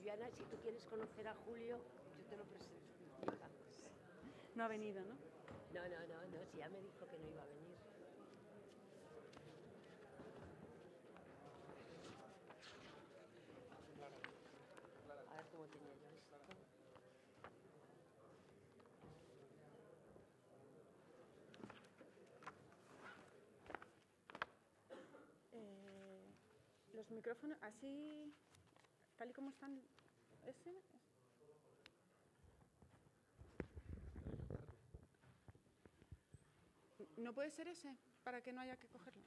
Viviana, si tú quieres conocer a Julio, yo te lo presento. No ha venido, ¿no? No, si ya me dijo que no iba a venir. A ver cómo tenía yo esto. Los micrófonos, así, tal y como están, ese. ¿No puede ser ese? Para que no haya que cogerlo.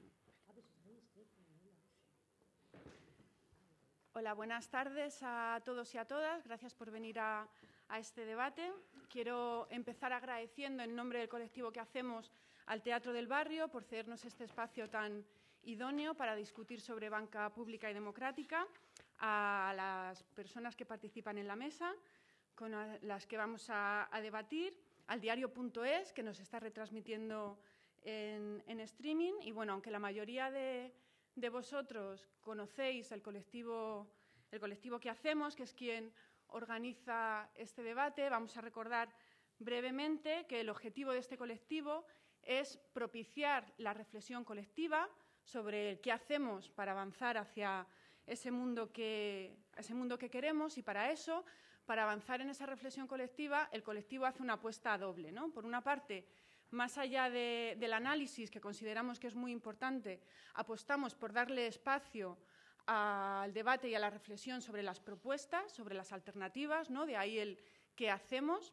Hola, buenas tardes a todos y a todas. Gracias por venir a este debate. Quiero empezar agradeciendo en nombre del colectivo que hacemos al Teatro del Barrio por cedernos este espacio tan idóneo para discutir sobre banca pública y democrática, a las personas que participan en la mesa, con las que vamos a debatir, al diario.es, que nos está retransmitiendo en streaming. Y, bueno, aunque la mayoría de vosotros conocéis el colectivo que hacemos, que es quien organiza este debate, vamos a recordar brevemente que el objetivo de este colectivo es propiciar la reflexión colectiva sobre qué hacemos para avanzar hacia ese mundo que queremos, y para eso, para avanzar en esa reflexión colectiva, el colectivo hace una apuesta doble, ¿no? Por una parte, más allá del análisis, que consideramos que es muy importante, apostamos por darle espacio al debate y a la reflexión sobre las propuestas, sobre las alternativas, ¿no? De ahí el qué hacemos.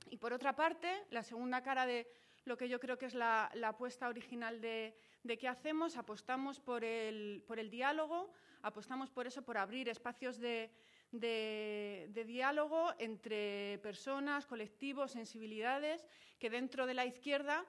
Y, por otra parte, la segunda cara de lo que yo creo que es la apuesta original de qué hacemos, apostamos por el diálogo, apostamos por eso, por abrir espacios de diálogo entre personas, colectivos, sensibilidades que dentro de la izquierda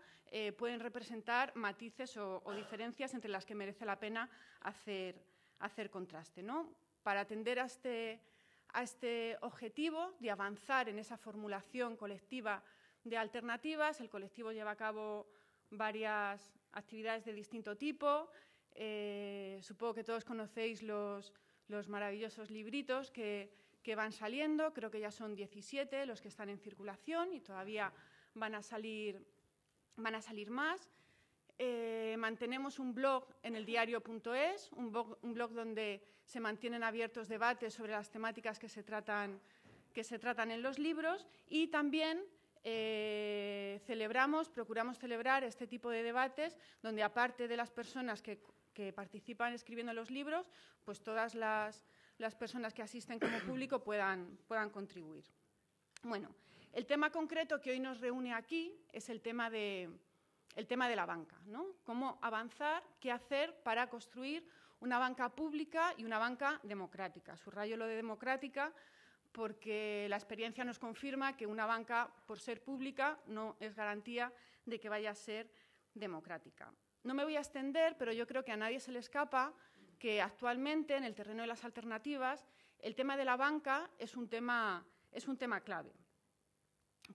pueden representar matices o diferencias entre las que merece la pena hacer contraste, ¿no? Para atender a este objetivo de avanzar en esa formulación colectiva de alternativas, el colectivo lleva a cabo varias actividades de distinto tipo. Supongo que todos conocéis los maravillosos libritos que van saliendo. Creo que ya son 17 los que están en circulación y todavía van a salir más. Mantenemos un blog en el diario.es, un blog donde se mantienen abiertos debates sobre las temáticas que se tratan en los libros, y también procuramos celebrar este tipo de debates donde, aparte de las personas que participan escribiendo los libros, pues todas las personas que asisten como público puedan contribuir. Bueno, el tema concreto que hoy nos reúne aquí es el tema de la banca, ¿no? Cómo avanzar, qué hacer para construir una banca pública y una banca democrática. Subrayo lo de democrática porque la experiencia nos confirma que una banca, por ser pública, no es garantía de que vaya a ser democrática. No me voy a extender, pero yo creo que a nadie se le escapa que actualmente, en el terreno de las alternativas, el tema de la banca es un tema clave.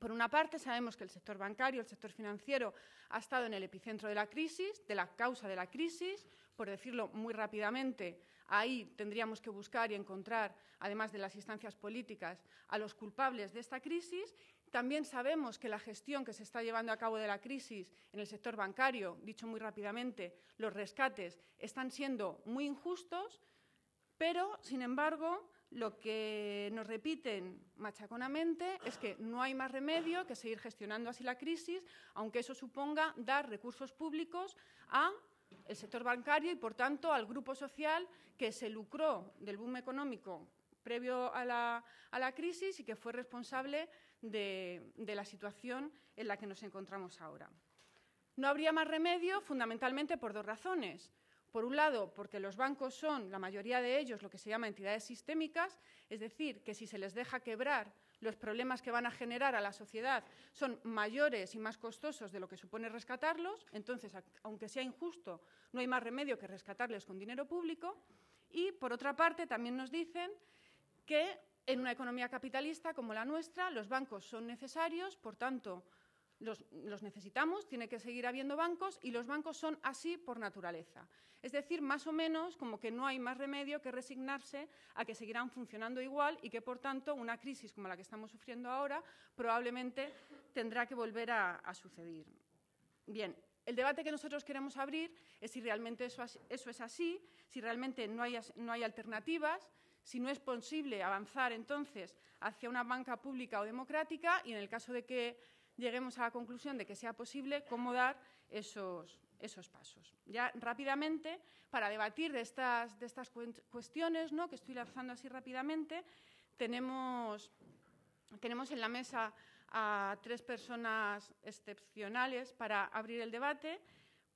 Por una parte, sabemos que el sector bancario, el sector financiero, ha estado en el epicentro de la crisis, de la causa de la crisis. Por decirlo muy rápidamente, ahí tendríamos que buscar y encontrar, además de las instancias políticas, a los culpables de esta crisis. También sabemos que la gestión que se está llevando a cabo de la crisis en el sector bancario, dicho muy rápidamente, los rescates están siendo muy injustos, pero, sin embargo, lo que nos repiten machaconamente es que no hay más remedio que seguir gestionando así la crisis, aunque eso suponga dar recursos públicos al sector bancario y, por tanto, al grupo social que se lucró del boom económico previo a la crisis y que fue responsable de la situación en la que nos encontramos ahora. No habría más remedio fundamentalmente por dos razones. Por un lado, porque los bancos son, la mayoría de ellos, lo que se llama entidades sistémicas, es decir, que si se les deja quebrar, los problemas que van a generar a la sociedad son mayores y más costosos de lo que supone rescatarlos. Entonces, aunque sea injusto, no hay más remedio que rescatarles con dinero público. Y, por otra parte, también nos dicen que en una economía capitalista como la nuestra, los bancos son necesarios, por tanto, los necesitamos, tiene que seguir habiendo bancos y los bancos son así por naturaleza. Es decir, más o menos como que no hay más remedio que resignarse a que seguirán funcionando igual y que, por tanto, una crisis como la que estamos sufriendo ahora probablemente tendrá que volver a suceder. Bien, el debate que nosotros queremos abrir es si realmente eso es así, si realmente no hay alternativas, si no es posible avanzar entonces hacia una banca pública o democrática y, en el caso de que lleguemos a la conclusión de que sea posible, cómo dar esos pasos. Ya rápidamente, para debatir de estas cuestiones, ¿no?, que estoy lanzando así rápidamente, tenemos en la mesa a 3 personas excepcionales para abrir el debate.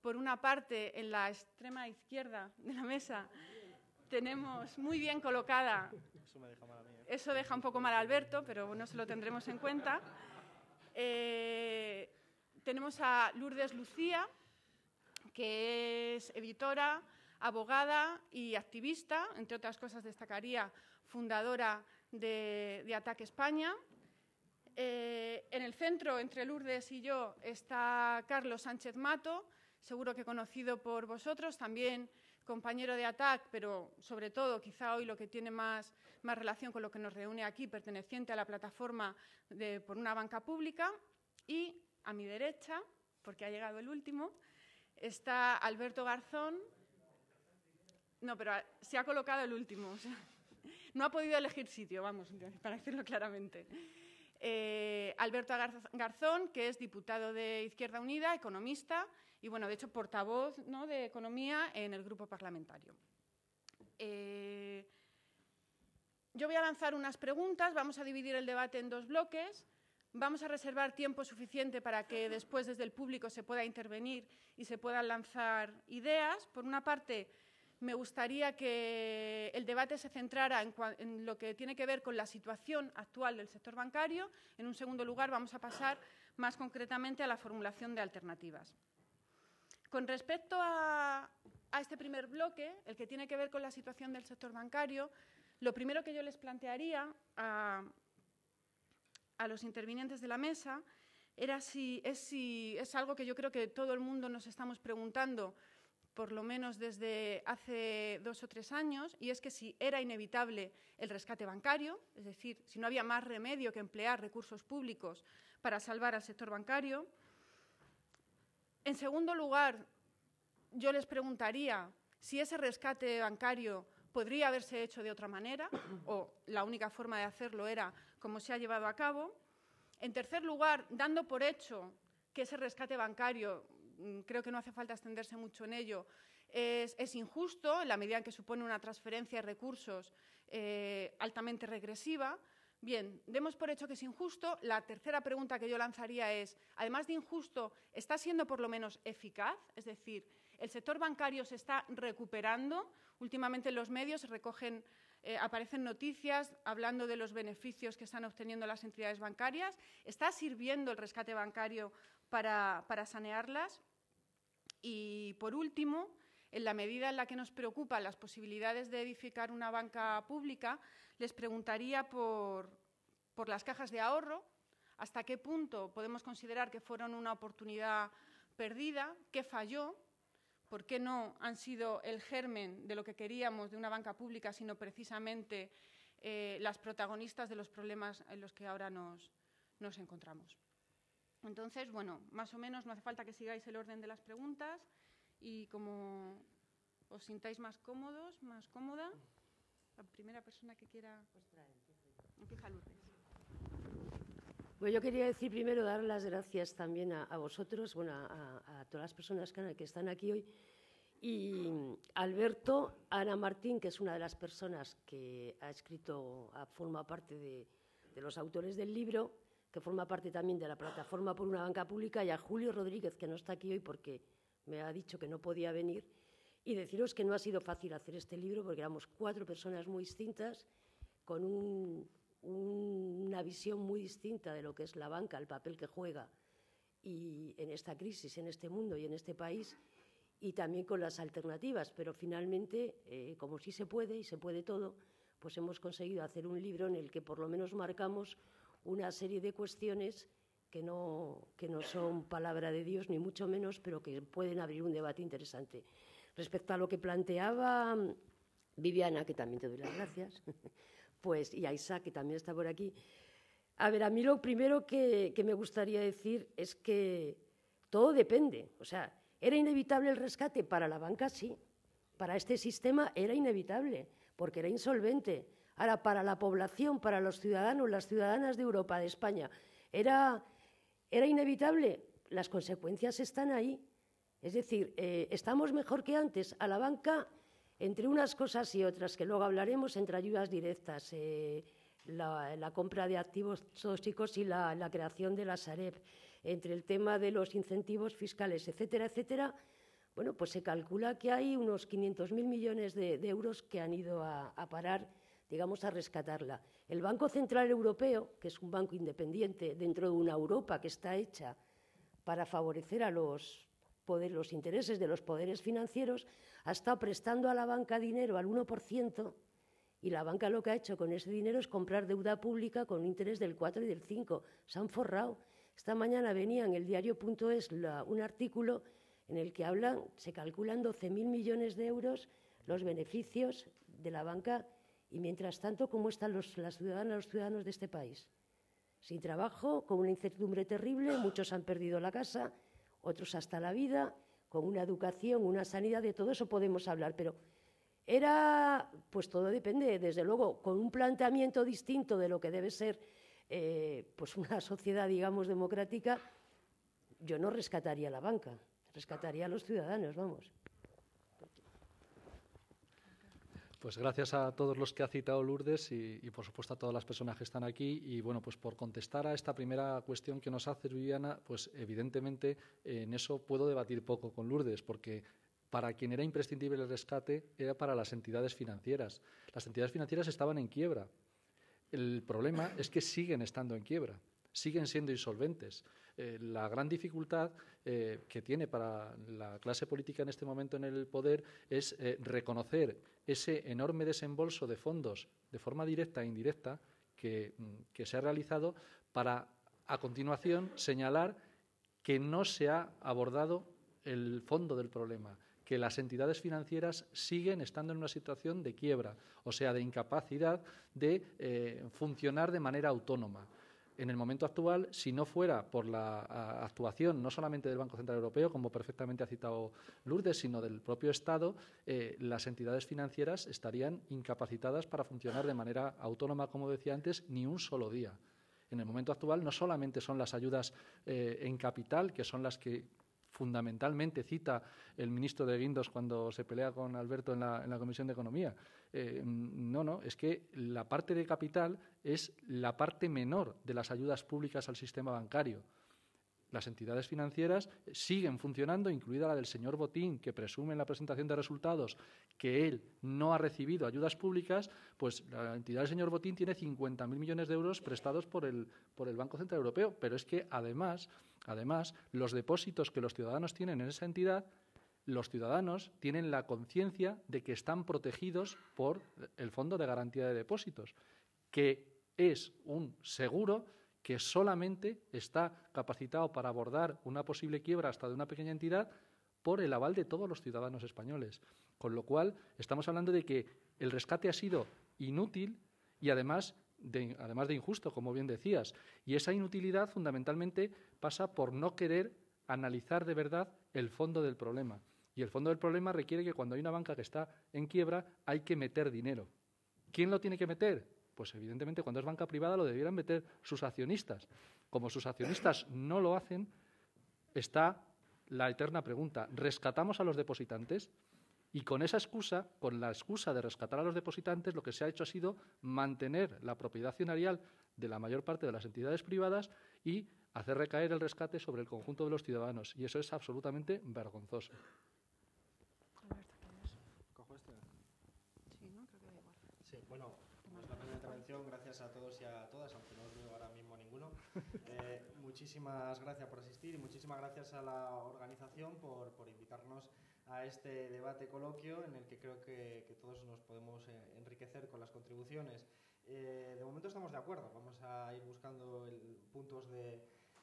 Por una parte, en la extrema izquierda de la mesa, tenemos muy bien colocada. Eso me deja mal a mí, ¿eh? Eso deja un poco mal a Alberto, pero bueno, se lo tendremos en cuenta. Tenemos a Lourdes Lucía, que es editora, abogada y activista, entre otras cosas destacaría fundadora de ATAC España. En el centro, entre Lourdes y yo, está Carlos Sánchez Mato, seguro que conocido por vosotros, también compañero de ATAC, pero sobre todo, quizá hoy lo que tiene más relación con lo que nos reúne aquí, perteneciente a la plataforma por una banca pública. Y a mi derecha, porque ha llegado el último, está Alberto Garzón. No, pero se ha colocado el último. O sea, no ha podido elegir sitio, vamos, para decirlo claramente. Alberto Garzón, que es diputado de Izquierda Unida, economista y, bueno, de hecho, portavoz, ¿no?, de Economía en el grupo parlamentario. Yo voy a lanzar unas preguntas, vamos a dividir el debate en 2 bloques, vamos a reservar tiempo suficiente para que después desde el público se pueda intervenir y se puedan lanzar ideas. Por una parte, me gustaría que el debate se centrara en lo que tiene que ver con la situación actual del sector bancario. En un segundo lugar, vamos a pasar más concretamente a la formulación de alternativas. Con respecto a este primer bloque, el que tiene que ver con la situación del sector bancario, lo primero que yo les plantearía a los intervinientes de la mesa era si es algo que yo creo que todo el mundo nos estamos preguntando, por lo menos desde hace 2 o 3 años, y es que si era inevitable el rescate bancario, es decir, si no había más remedio que emplear recursos públicos para salvar al sector bancario. En segundo lugar, yo les preguntaría si ese rescate bancario podría haberse hecho de otra manera o la única forma de hacerlo era como se ha llevado a cabo. En tercer lugar, dando por hecho que ese rescate bancario, creo que no hace falta extenderse mucho en ello, es injusto en la medida en que supone una transferencia de recursos altamente regresiva. Bien, demos por hecho que es injusto. La tercera pregunta que yo lanzaría es, además de injusto, ¿está siendo por lo menos eficaz? Es decir, ¿el sector bancario se está recuperando? Últimamente en los medios aparecen noticias hablando de los beneficios que están obteniendo las entidades bancarias. ¿Está sirviendo el rescate bancario para sanearlas? Y, por último, en la medida en la que nos preocupan las posibilidades de edificar una banca pública, les preguntaría por las cajas de ahorro, hasta qué punto podemos considerar que fueron una oportunidad perdida, qué falló, por qué no han sido el germen de lo que queríamos de una banca pública, sino precisamente las protagonistas de los problemas en los que ahora nos encontramos. Entonces, bueno, más o menos no hace falta que sigáis el orden de las preguntas y como os sintáis más cómodos, más cómoda, la primera persona que quiera... Empieza Lourdes. Bueno, yo quería decir primero dar las gracias también a vosotros, bueno, a todas las personas que están aquí hoy, y Alberto, Ana Martín, que es una de las personas que ha escrito, forma parte de los autores del libro, que forma parte también de la plataforma por una banca pública, y a Julio Rodríguez, que no está aquí hoy porque me ha dicho que no podía venir, y deciros que no ha sido fácil hacer este libro porque éramos 4 personas muy distintas, con una visión muy distinta de lo que es la banca, el papel que juega y en esta crisis, en este mundo y en este país, y también con las alternativas. Pero finalmente, como sí se puede y se puede todo, pues hemos conseguido hacer un libro en el que por lo menos marcamos una serie de cuestiones que no son palabra de Dios, ni mucho menos, pero que pueden abrir un debate interesante. Respecto a lo que planteaba Viviana, que también te doy las gracias, pues, y a Isaac, que también está por aquí. A ver, a mí lo primero que me gustaría decir es que todo depende. O sea, ¿era inevitable el rescate? Para la banca, sí. Para este sistema era inevitable, porque era insolvente. Ahora, para la población, para los ciudadanos, las ciudadanas de Europa, de España, ¿era inevitable? Las consecuencias están ahí. Es decir, estamos mejor que antes. A la banca, entre unas cosas y otras, que luego hablaremos, entre ayudas directas, la compra de activos tóxicos y la creación de la Sareb, entre el tema de los incentivos fiscales, etcétera, etcétera, bueno, pues se calcula que hay unos 500.000 millones de euros que han ido a parar, digamos, a rescatarla. El Banco Central Europeo, que es un banco independiente dentro de una Europa que está hecha para favorecer a los intereses de los poderes financieros, ha estado prestando a la banca dinero al 1%, y la banca lo que ha hecho con ese dinero es comprar deuda pública con un interés del 4 y del 5. Se han forrado. Esta mañana venía en el diario.es un artículo en el que se calculan 12.000 millones de euros los beneficios de la banca, y mientras tanto, ¿cómo están las ciudadanas, los ciudadanos de este país? Sin trabajo, con una incertidumbre terrible, muchos han perdido la casa, otros hasta la vida, con una educación, una sanidad, de todo eso podemos hablar, pero pues todo depende, desde luego, con un planteamiento distinto de lo que debe ser pues una sociedad, digamos, democrática. Yo no rescataría la banca, rescataría a los ciudadanos, vamos. Pues gracias a todos los que ha citado Lourdes y por supuesto a todas las personas que están aquí. Y bueno, pues por contestar a esta primera cuestión que nos hace Viviana, pues evidentemente en eso puedo debatir poco con Lourdes, porque para quien era imprescindible el rescate era para las entidades financieras. Las entidades financieras estaban en quiebra. El problema es que siguen estando en quiebra, siguen siendo insolventes. La gran dificultad que tiene para la clase política en este momento en el poder es reconocer ese enorme desembolso de fondos de forma directa e indirecta que se ha realizado para, a continuación, señalar que no se ha abordado el fondo del problema, que las entidades financieras siguen estando en una situación de quiebra, o sea, de incapacidad de funcionar de manera autónoma. En el momento actual, si no fuera por la actuación no solamente del Banco Central Europeo, como perfectamente ha citado Lourdes, sino del propio Estado, las entidades financieras estarían incapacitadas para funcionar de manera autónoma, como decía antes, ni un solo día. En el momento actual no solamente son las ayudas en capital, que son las que fundamentalmente cita el ministro de Guindos cuando se pelea con Alberto en la Comisión de Economía. No, es que la parte de capital es la parte menor de las ayudas públicas al sistema bancario. Las entidades financieras siguen funcionando, incluida la del señor Botín, que presume en la presentación de resultados que él no ha recibido ayudas públicas. Pues la entidad del señor Botín tiene 50.000 millones de euros prestados por el Banco Central Europeo. Pero es que, además, los depósitos que los ciudadanos tienen en esa entidad, los ciudadanos tienen la conciencia de que están protegidos por el Fondo de Garantía de Depósitos, que es un seguro que solamente está capacitado para abordar una posible quiebra hasta de una pequeña entidad por el aval de todos los ciudadanos españoles. Con lo cual, estamos hablando de que el rescate ha sido inútil y además de injusto, como bien decías. Y esa inutilidad fundamentalmente pasa por no querer analizar de verdad el fondo del problema. Y el fondo del problema requiere que cuando hay una banca que está en quiebra hay que meter dinero. ¿Quién lo tiene que meter? Pues evidentemente cuando es banca privada lo debieran meter sus accionistas. Como sus accionistas no lo hacen, está la eterna pregunta: ¿rescatamos a los depositantes? Y con esa excusa, con la excusa de rescatar a los depositantes, lo que se ha hecho ha sido mantener la propiedad accionarial de la mayor parte de las entidades privadas y hacer recaer el rescate sobre el conjunto de los ciudadanos. Y eso es absolutamente vergonzoso. Sí, bueno, pues la primera intervención, gracias a todos y a todas, aunque no os veo ahora mismo a ninguno. Muchísimas gracias por asistir y muchísimas gracias a la organización por invitarnos a este debate coloquio en el que creo que todos nos podemos enriquecer con las contribuciones. De momento estamos de acuerdo, vamos a ir buscando puntos de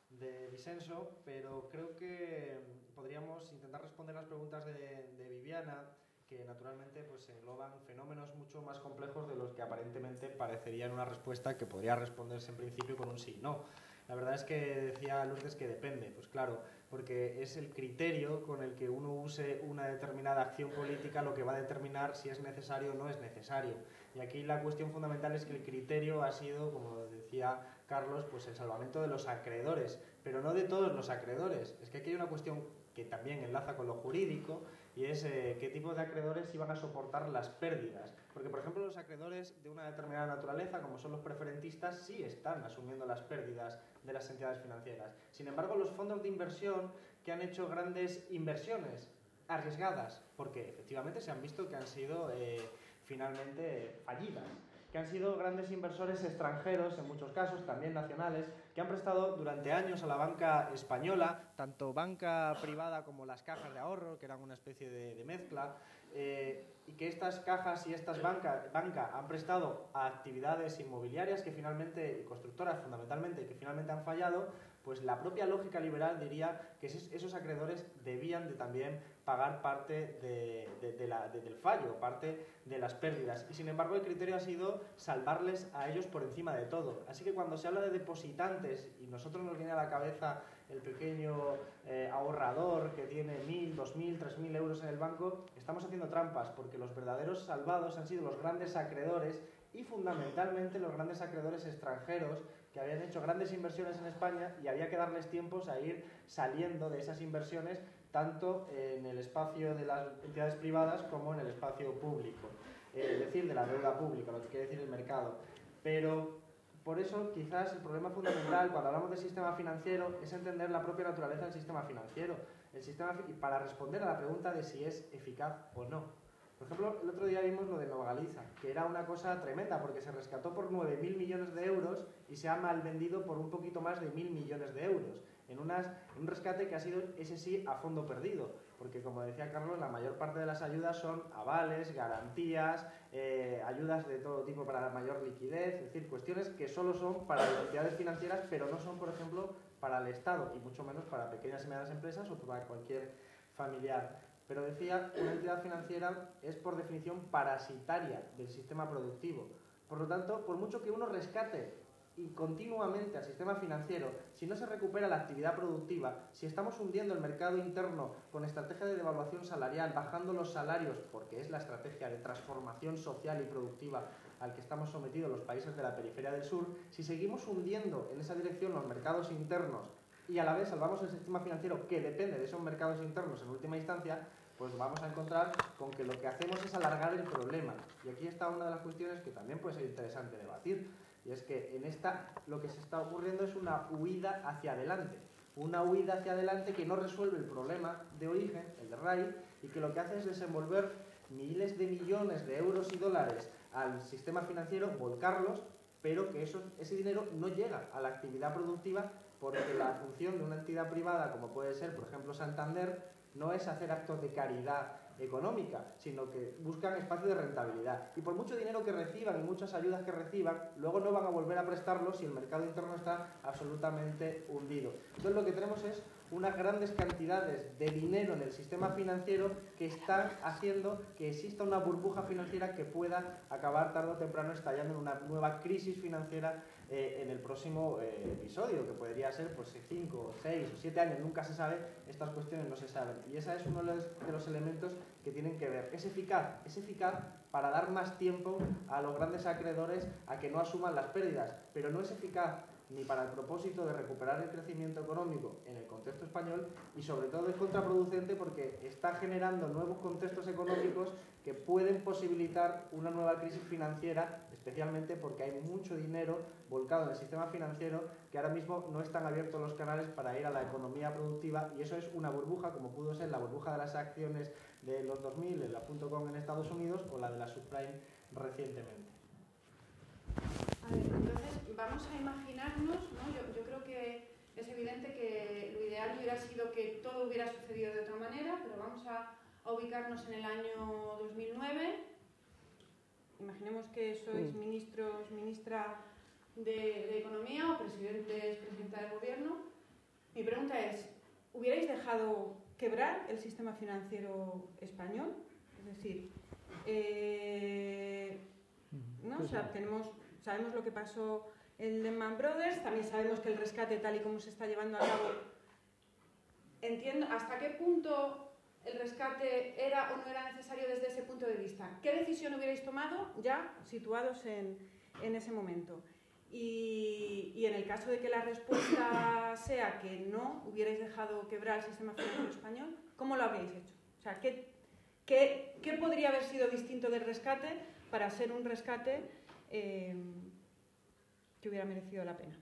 de disenso, pero creo que podríamos intentar responder las preguntas de Viviana, que naturalmente pues engloban fenómenos mucho más complejos de los que aparentemente parecerían una respuesta que podría responderse en principio con un sí y no. La verdad es que decía Lourdes que depende, pues claro, porque es el criterio con el que uno use una determinada acción política lo que va a determinar si es necesario o no es necesario. Y aquí la cuestión fundamental es que el criterio ha sido, como decía Carlos, pues el salvamento de los acreedores, pero no de todos los acreedores. Es que aquí hay una cuestión que también enlaza con lo jurídico, y es qué tipo de acreedores iban a soportar las pérdidas. Porque, por ejemplo, los acreedores de una determinada naturaleza, como son los preferentistas, sí están asumiendo las pérdidas de las entidades financieras. Sin embargo, los fondos de inversión que han hecho grandes inversiones arriesgadas, porque efectivamente se han visto que han sido finalmente fallidas, que han sido grandes inversores extranjeros, en muchos casos, también nacionales, que han prestado durante años a la banca española, tanto banca privada como las cajas de ahorro, que eran una especie de mezcla, y que estas cajas y estas bancas han prestado a actividades inmobiliarias que finalmente, y constructoras fundamentalmente, que finalmente han fallado, pues la propia lógica liberal diría que esos acreedores debían de también pagar parte del fallo, parte de las pérdidas. Y sin embargo el criterio ha sido salvarles a ellos por encima de todo. Así que cuando se habla de depositantes, y nosotros nos viene a la cabeza el pequeño ahorrador que tiene 1.000, 2.000, 3.000 euros en el banco, estamos haciendo trampas, porque los verdaderos salvados han sido los grandes acreedores y fundamentalmente los grandes acreedores extranjeros que habían hecho grandes inversiones en España y había que darles tiempos a ir saliendo de esas inversiones tanto en el espacio de las entidades privadas como en el espacio público, es decir, de la deuda pública, lo que quiere decir el mercado. Pero por eso quizás el problema fundamental cuando hablamos del sistema financiero es entender la propia naturaleza del sistema financiero, para responder a la pregunta de si es eficaz o no. Por ejemplo, el otro día vimos lo de Nova Galiza, que era una cosa tremenda porque se rescató por 9.000 millones de euros y se ha mal vendido por un poquito más de 1.000 millones de euros. En un rescate que ha sido, ese sí, a fondo perdido, porque como decía Carlos, la mayor parte de las ayudas son avales, garantías, ayudas de todo tipo para la mayor liquidez, es decir, cuestiones que solo son para las entidades financieras, pero no son, por ejemplo, para el Estado, y mucho menos para pequeñas y medianas empresas o para cualquier familiar. Pero decía, una entidad financiera es por definición parasitaria del sistema productivo. Por lo tanto, por mucho que uno rescate y continuamente al sistema financiero, si no se recupera la actividad productiva, si estamos hundiendo el mercado interno con estrategia de devaluación salarial, bajando los salarios, porque es la estrategia de transformación social y productiva al que estamos sometidos los países de la periferia del sur, si seguimos hundiendo en esa dirección los mercados internos y a la vez salvamos el sistema financiero que depende de esos mercados internos en última instancia, pues vamos a encontrar con que lo que hacemos es alargar el problema. Y aquí está una de las cuestiones que también puede ser interesante debatir, y es que en esta lo que se está ocurriendo es una huida hacia adelante. Una huida hacia adelante que no resuelve el problema de origen, el de raíz, y que lo que hace es desenvolver miles de millones de euros y dólares al sistema financiero, volcarlos, pero que ese dinero no llega a la actividad productiva porque la función de una entidad privada, como puede ser, por ejemplo, Santander, no es hacer actos de caridad económica, sino que buscan espacios de rentabilidad. Y por mucho dinero que reciban y muchas ayudas que reciban, luego no van a volver a prestarlos si el mercado interno está absolutamente hundido. Entonces lo que tenemos es unas grandes cantidades de dinero en el sistema financiero que están haciendo que exista una burbuja financiera que pueda acabar tarde o temprano estallando en una nueva crisis financiera en el próximo episodio, que podría ser pues 5, 6 o 7 años, nunca se sabe, estas cuestiones no se saben. Y ese es uno de los elementos que tienen que ver. Es eficaz para dar más tiempo a los grandes acreedores a que no asuman las pérdidas, pero no es eficaz ni para el propósito de recuperar el crecimiento económico en el contexto español, y sobre todo es contraproducente porque está generando nuevos contextos económicos que pueden posibilitar una nueva crisis financiera, especialmente porque hay mucho dinero volcado en el sistema financiero que ahora mismo no están abiertos los canales para ir a la economía productiva, y eso es una burbuja como pudo ser la burbuja de las acciones de los 2000 en la .com en Estados Unidos o la de la subprime recientemente. A ver, entonces vamos a imaginarnos, ¿no? Yo creo que es evidente que lo ideal hubiera sido que todo hubiera sucedido de otra manera, pero vamos a ubicarnos en el año 2009. Imaginemos que sois ministra de Economía o presidenta del Gobierno Mi pregunta es, ¿hubierais dejado quebrar el sistema financiero español? Es decir, ¿no? O sea, sabemos lo que pasó en Lehman Brothers, también sabemos que el rescate tal y como se está llevando a cabo, entiendo hasta qué punto el rescate era o no era necesario desde ese punto de vista. ¿Qué decisión hubierais tomado ya situados en ese momento? Y en el caso de que la respuesta sea que no hubierais dejado quebrar el sistema financiero español, ¿cómo lo habríais hecho? O sea, ¿qué podría haber sido distinto del rescate para ser un rescate que hubiera merecido la pena?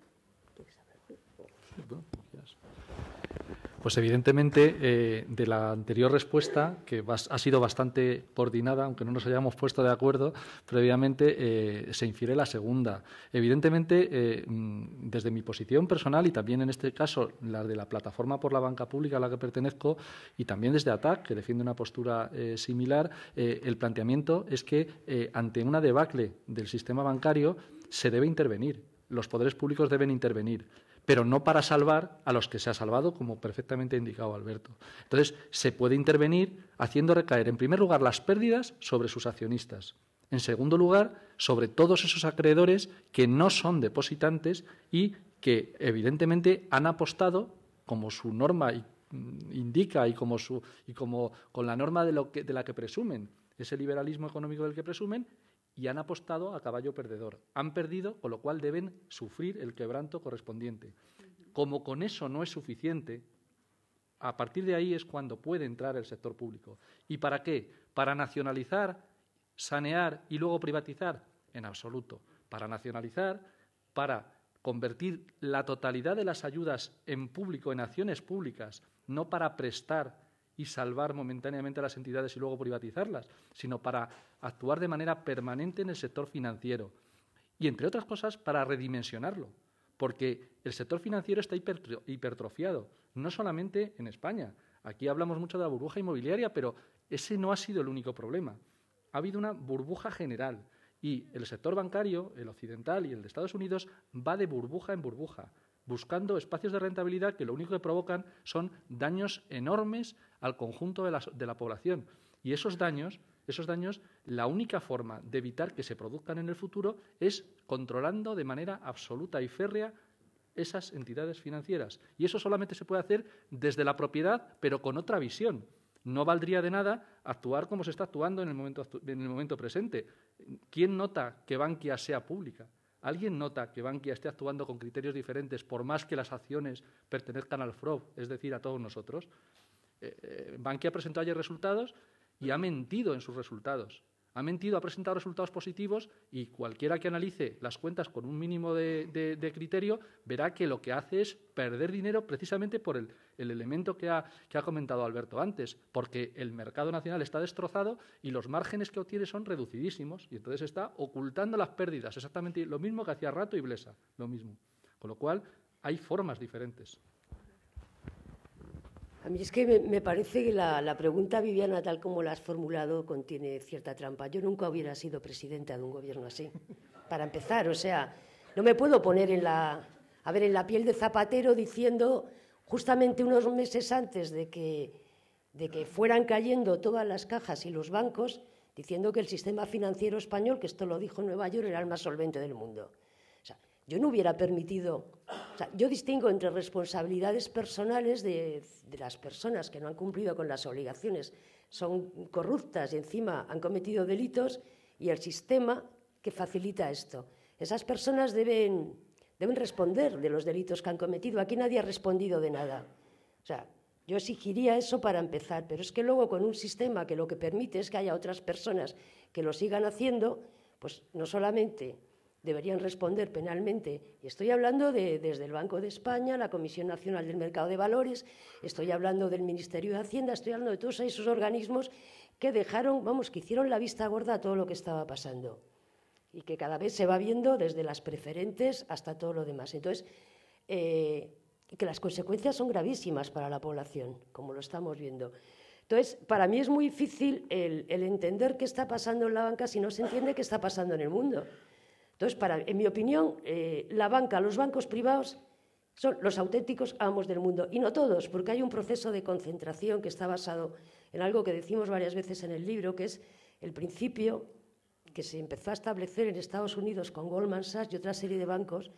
Pues evidentemente de la anterior respuesta, que ha sido bastante coordinada, aunque no nos hayamos puesto de acuerdo previamente, se infiere la segunda. Evidentemente, desde mi posición personal y también en este caso la de la Plataforma por la Banca Pública a la que pertenezco y también desde ATAC, que defiende una postura similar, el planteamiento es que ante una debacle del sistema bancario se debe intervenir. Los poderes públicos deben intervenir, pero no para salvar a los que se ha salvado, como perfectamente ha indicado Alberto. Entonces, se puede intervenir haciendo recaer, en primer lugar, las pérdidas sobre sus accionistas. En segundo lugar, sobre todos esos acreedores que no son depositantes y que, evidentemente, han apostado, como su norma indica y como con la norma de la que presumen, ese liberalismo económico del que presumen, y han apostado a caballo perdedor. Han perdido, con lo cual deben sufrir el quebranto correspondiente. Como con eso no es suficiente, a partir de ahí es cuando puede entrar el sector público. ¿Y para qué? ¿Para nacionalizar, sanear y luego privatizar? En absoluto. Para nacionalizar, para convertir la totalidad de las ayudas en público, en acciones públicas, no para prestar y salvar momentáneamente a las entidades y luego privatizarlas, sino para actuar de manera permanente en el sector financiero. Y, entre otras cosas, para redimensionarlo, porque el sector financiero está hipertrofiado, no solamente en España. Aquí hablamos mucho de la burbuja inmobiliaria, pero ese no ha sido el único problema. Ha habido una burbuja general y el sector bancario, el occidental y el de Estados Unidos, va de burbuja en burbuja, buscando espacios de rentabilidad que lo único que provocan son daños enormes al conjunto de la población. Y esos daños, la única forma de evitar que se produzcan en el futuro es controlando de manera absoluta y férrea esas entidades financieras. Y eso solamente se puede hacer desde la propiedad, pero con otra visión. No valdría de nada actuar como se está actuando en el momento presente. ¿Quién nota que Bankia sea pública? ¿Alguien nota que Bankia esté actuando con criterios diferentes por más que las acciones pertenezcan al FROB, es decir, a todos nosotros? Bankia presentó ayer resultados y ha mentido en sus resultados. Ha mentido, ha presentado resultados positivos y cualquiera que analice las cuentas con un mínimo de criterio verá que lo que hace es perder dinero precisamente por el elemento que ha comentado Alberto antes, porque el mercado nacional está destrozado y los márgenes que obtiene son reducidísimos y entonces está ocultando las pérdidas, exactamente lo mismo que hacía Rato y Blesa, lo mismo. Con lo cual, hay formas diferentes. A mí es que me parece que la pregunta, Viviana, tal como la has formulado, contiene cierta trampa. Yo nunca hubiera sido presidenta de un gobierno así, para empezar. O sea, no me puedo poner en la piel de Zapatero diciendo, justamente unos meses antes de que fueran cayendo todas las cajas y los bancos, diciendo que el sistema financiero español, que esto lo dijo en Nueva York, era el más solvente del mundo. O sea, yo no hubiera permitido... O sea, yo distingo entre responsabilidades personales de las personas que no han cumplido con las obligaciones, son corruptas y encima han cometido delitos, y el sistema que facilita esto. Esas personas deben responder de los delitos que han cometido. Aquí nadie ha respondido de nada. O sea, yo exigiría eso para empezar, pero es que luego con un sistema que lo que permite es que haya otras personas que lo sigan haciendo, pues no solamente deberían responder penalmente. Y estoy hablando desde el Banco de España, la Comisión Nacional del Mercado de Valores, estoy hablando del Ministerio de Hacienda, estoy hablando de todos esos organismos que que hicieron la vista gorda a todo lo que estaba pasando y que cada vez se va viendo desde las preferentes hasta todo lo demás. Entonces, que las consecuencias son gravísimas para la población, como lo estamos viendo. Entonces, para mí es muy difícil el entender qué está pasando en la banca si no se entiende qué está pasando en el mundo. Entonces, en mi opinión, la banca, los bancos privados son los auténticos amos del mundo. Y no todos, porque hay un proceso de concentración que está basado en algo que decimos varias veces en el libro, que es el principio que se empezó a establecer en Estados Unidos con Goldman Sachs y otra serie de bancos,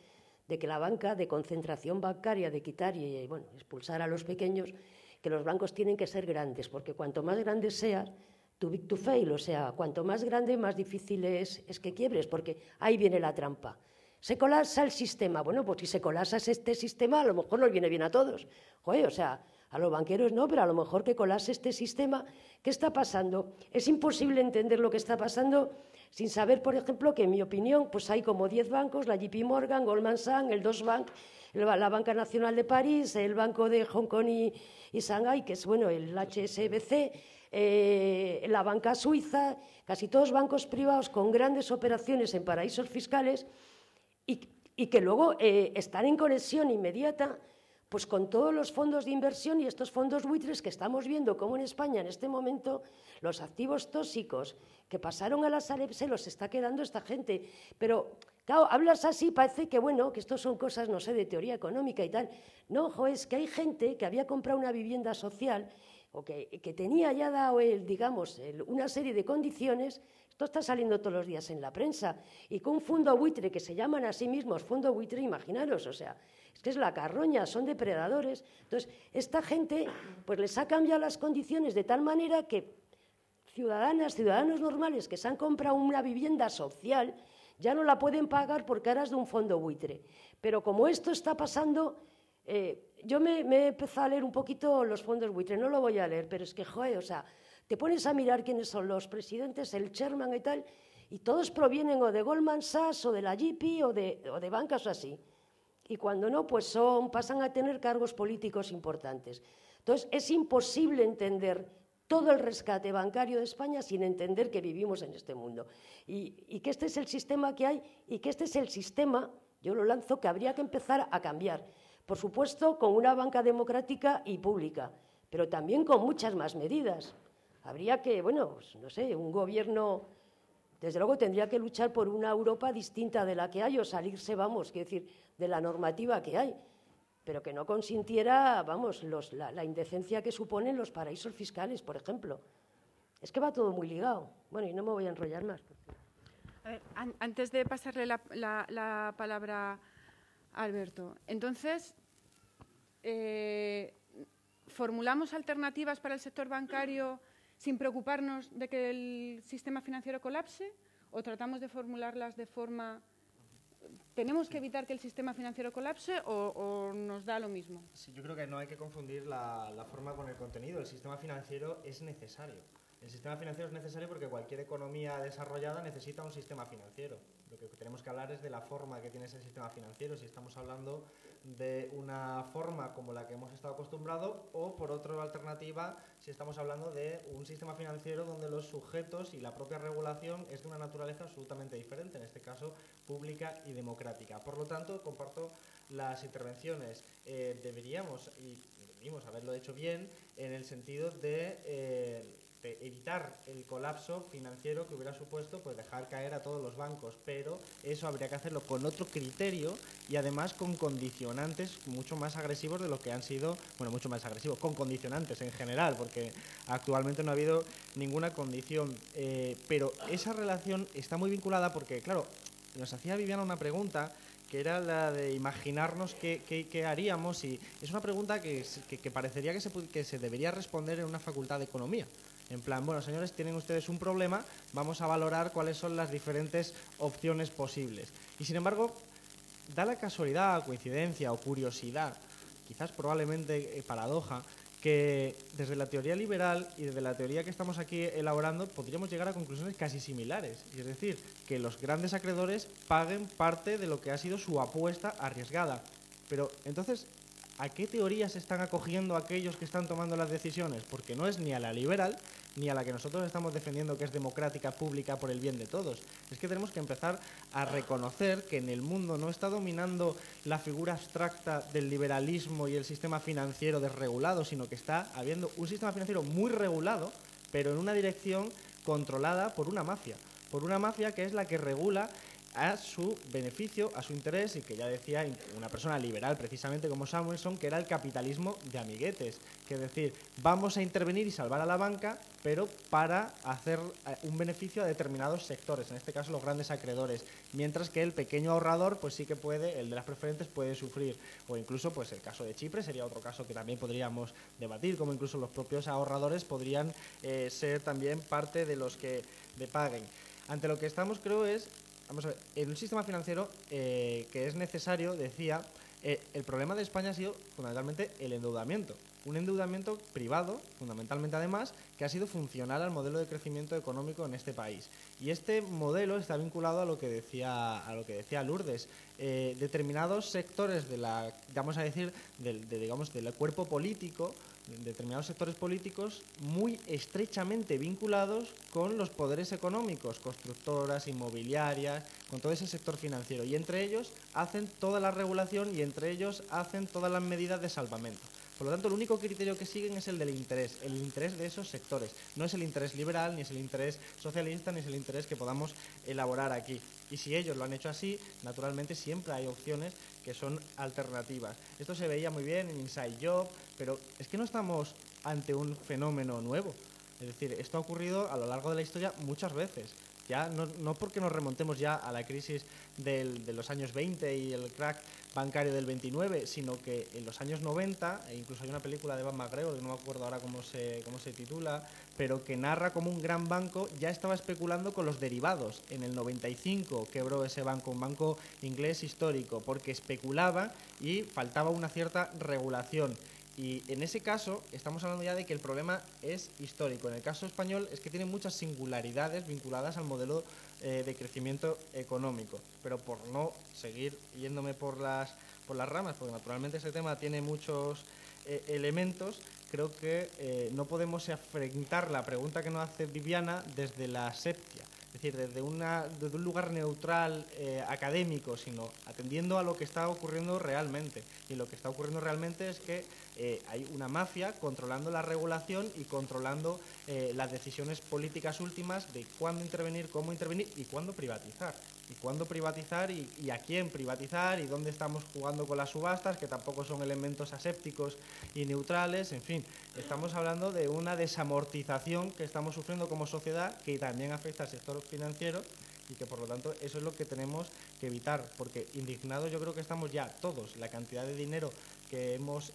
de que la banca, de concentración bancaria, de quitar y bueno, expulsar a los pequeños, que los bancos tienen que ser grandes, porque cuanto más grandes seas, too big to fail, o sea, cuanto más grande, más difícil es que quiebres, porque ahí viene la trampa. Se colapsa el sistema. Bueno, pues si se colapsa este sistema, a lo mejor nos viene bien a todos. Joder, o sea, a los banqueros no, pero a lo mejor que colapse este sistema. ¿Qué está pasando? Es imposible entender lo que está pasando sin saber, por ejemplo, que en mi opinión, pues hay como 10 bancos, la JP Morgan, Goldman Sachs, el Deutsche Bank, la Banca Nacional de París, el Banco de Hong Kong y Shanghái, que es, bueno, el HSBC, la banca suiza, casi todos bancos privados con grandes operaciones en paraísos fiscales y que luego están en conexión inmediata pues con todos los fondos de inversión y estos fondos buitres que estamos viendo como en España en este momento los activos tóxicos que pasaron a la Sareb se los está quedando esta gente. Pero, claro, hablas así, parece que, bueno, que esto son cosas, no sé, de teoría económica y tal. No, ojo, es que hay gente que había comprado una vivienda social o que tenía ya dado, digamos, una serie de condiciones. Esto está saliendo todos los días en la prensa. Y con un fondo buitre que se llaman a sí mismos fondo buitre, imaginaros, o sea, es que es la carroña, son depredadores. Entonces, esta gente, pues les ha cambiado las condiciones de tal manera que ciudadanos normales que se han comprado una vivienda social ya no la pueden pagar porque ahora es de un fondo buitre. Pero como esto está pasando, yo me he empezado a leer un poquito los fondos buitre, no lo voy a leer, pero es que, joder, o sea, te pones a mirar quiénes son los presidentes, el chairman y tal, y todos provienen o de Goldman Sachs o de la JP o de bancas o así. Y cuando no, pues pasan a tener cargos políticos importantes. Entonces, es imposible entender todo el rescate bancario de España sin entender que vivimos en este mundo. Y que este es el sistema que hay y que este es el sistema, yo lo lanzo, que habría que empezar a cambiar. Por supuesto, con una banca democrática y pública, pero también con muchas más medidas. Habría que, bueno, pues, no sé, un gobierno, desde luego tendría que luchar por una Europa distinta de la que hay o salirse, vamos, quiero decir, de la normativa que hay, pero que no consintiera, vamos, la indecencia que suponen los paraísos fiscales, por ejemplo. Es que va todo muy ligado. Bueno, y no me voy a enrollar más. A ver, antes de pasarle la palabra a Alberto, entonces, ¿formulamos alternativas para el sector bancario sin preocuparnos de que el sistema financiero colapse o tratamos de formularlas de forma... ¿Tenemos que evitar que el sistema financiero colapse o nos da lo mismo? Sí, yo creo que no hay que confundir la forma con el contenido. El sistema financiero es necesario. El sistema financiero es necesario porque cualquier economía desarrollada necesita un sistema financiero. Lo que tenemos que hablar es de la forma que tiene ese sistema financiero, si estamos hablando de una forma como la que hemos estado acostumbrados o, por otra alternativa, si estamos hablando de un sistema financiero donde los sujetos y la propia regulación es de una naturaleza absolutamente diferente, en este caso pública y democrática. Por lo tanto, comparto las intervenciones. Deberíamos haberlo hecho bien en el sentido de evitar el colapso financiero que hubiera supuesto pues dejar caer a todos los bancos, pero eso habría que hacerlo con otro criterio y además con condicionantes mucho más agresivos de lo que han sido, bueno, mucho más agresivos, con condicionantes en general, porque actualmente no ha habido ninguna condición, pero esa relación está muy vinculada porque, claro, nos hacía Viviana una pregunta que era la de imaginarnos qué haríamos, y es una pregunta que parecería que se debería responder en una facultad de economía. En plan, bueno, señores, tienen ustedes un problema, vamos a valorar cuáles son las diferentes opciones posibles. Y, sin embargo, da la casualidad, coincidencia o curiosidad, quizás probablemente paradoja, que desde la teoría liberal y desde la teoría que estamos aquí elaborando podríamos llegar a conclusiones casi similares. Es decir, que los grandes acreedores paguen parte de lo que ha sido su apuesta arriesgada. Pero, entonces, ¿a qué teorías se están acogiendo aquellos que están tomando las decisiones? Porque no es ni a la liberal ni a la que nosotros estamos defendiendo, que es democrática, pública, por el bien de todos. Es que tenemos que empezar a reconocer que en el mundo no está dominando la figura abstracta del liberalismo y el sistema financiero desregulado, sino que está habiendo un sistema financiero muy regulado, pero en una dirección controlada por una mafia que es la que regula a su beneficio, a su interés, y que ya decía una persona liberal precisamente como Samuelson, que era el capitalismo de amiguetes, que es decir, vamos a intervenir y salvar a la banca, pero para hacer un beneficio a determinados sectores, en este caso los grandes acreedores, mientras que el pequeño ahorrador pues sí que puede, el de las preferentes puede sufrir, o incluso pues el caso de Chipre sería otro caso que también podríamos debatir, como incluso los propios ahorradores podrían ser también parte de los que paguen. Ante lo que estamos, creo, es, vamos a ver, en un sistema financiero que es necesario, decía, el problema de España ha sido fundamentalmente el endeudamiento. Un endeudamiento privado, fundamentalmente además, que ha sido funcional al modelo de crecimiento económico en este país. Y este modelo está vinculado a lo que decía Lourdes. Determinados sectores de la, vamos a decir, del cuerpo político, determinados sectores políticos muy estrechamente vinculados con los poderes económicos, constructoras, inmobiliarias, con todo ese sector financiero. Y entre ellos hacen toda la regulación y entre ellos hacen todas las medidas de salvamento. Por lo tanto, el único criterio que siguen es el del interés, el interés de esos sectores. No es el interés liberal, ni es el interés socialista, ni es el interés que podamos elaborar aquí. Y si ellos lo han hecho así, naturalmente siempre hay opciones que son alternativas. Esto se veía muy bien en Inside Job, pero es que no estamos ante un fenómeno nuevo. Es decir, esto ha ocurrido a lo largo de la historia muchas veces. Ya no porque nos remontemos ya a la crisis de los años 20 y el crack bancario del 29, sino que en los años 90, e incluso hay una película de Van McGregor, que no me acuerdo ahora cómo se titula, pero que narra cómo un gran banco ya estaba especulando con los derivados. En el 95 quebró ese banco, un banco inglés histórico, porque especulaba y faltaba una cierta regulación. Y en ese caso estamos hablando ya de que el problema es histórico. En el caso español es que tiene muchas singularidades vinculadas al modelo de crecimiento económico. Pero por no seguir yéndome por las ramas, porque naturalmente ese tema tiene muchos elementos, creo que no podemos afrontar la pregunta que nos hace Viviana desde la asepsia. Es decir, desde un lugar neutral, académico, sino atendiendo a lo que está ocurriendo realmente. Y lo que está ocurriendo realmente es que hay una mafia controlando la regulación y controlando las decisiones políticas últimas de cuándo intervenir, cómo intervenir y cuándo privatizar. Y cuándo privatizar y a quién privatizar y dónde estamos jugando con las subastas, que tampoco son elementos asépticos y neutrales. En fin, estamos hablando de una desamortización que estamos sufriendo como sociedad, que también afecta al sector financiero y que por lo tanto eso es lo que tenemos que evitar, porque indignados yo creo que estamos ya todos. La cantidad de dinero que hemos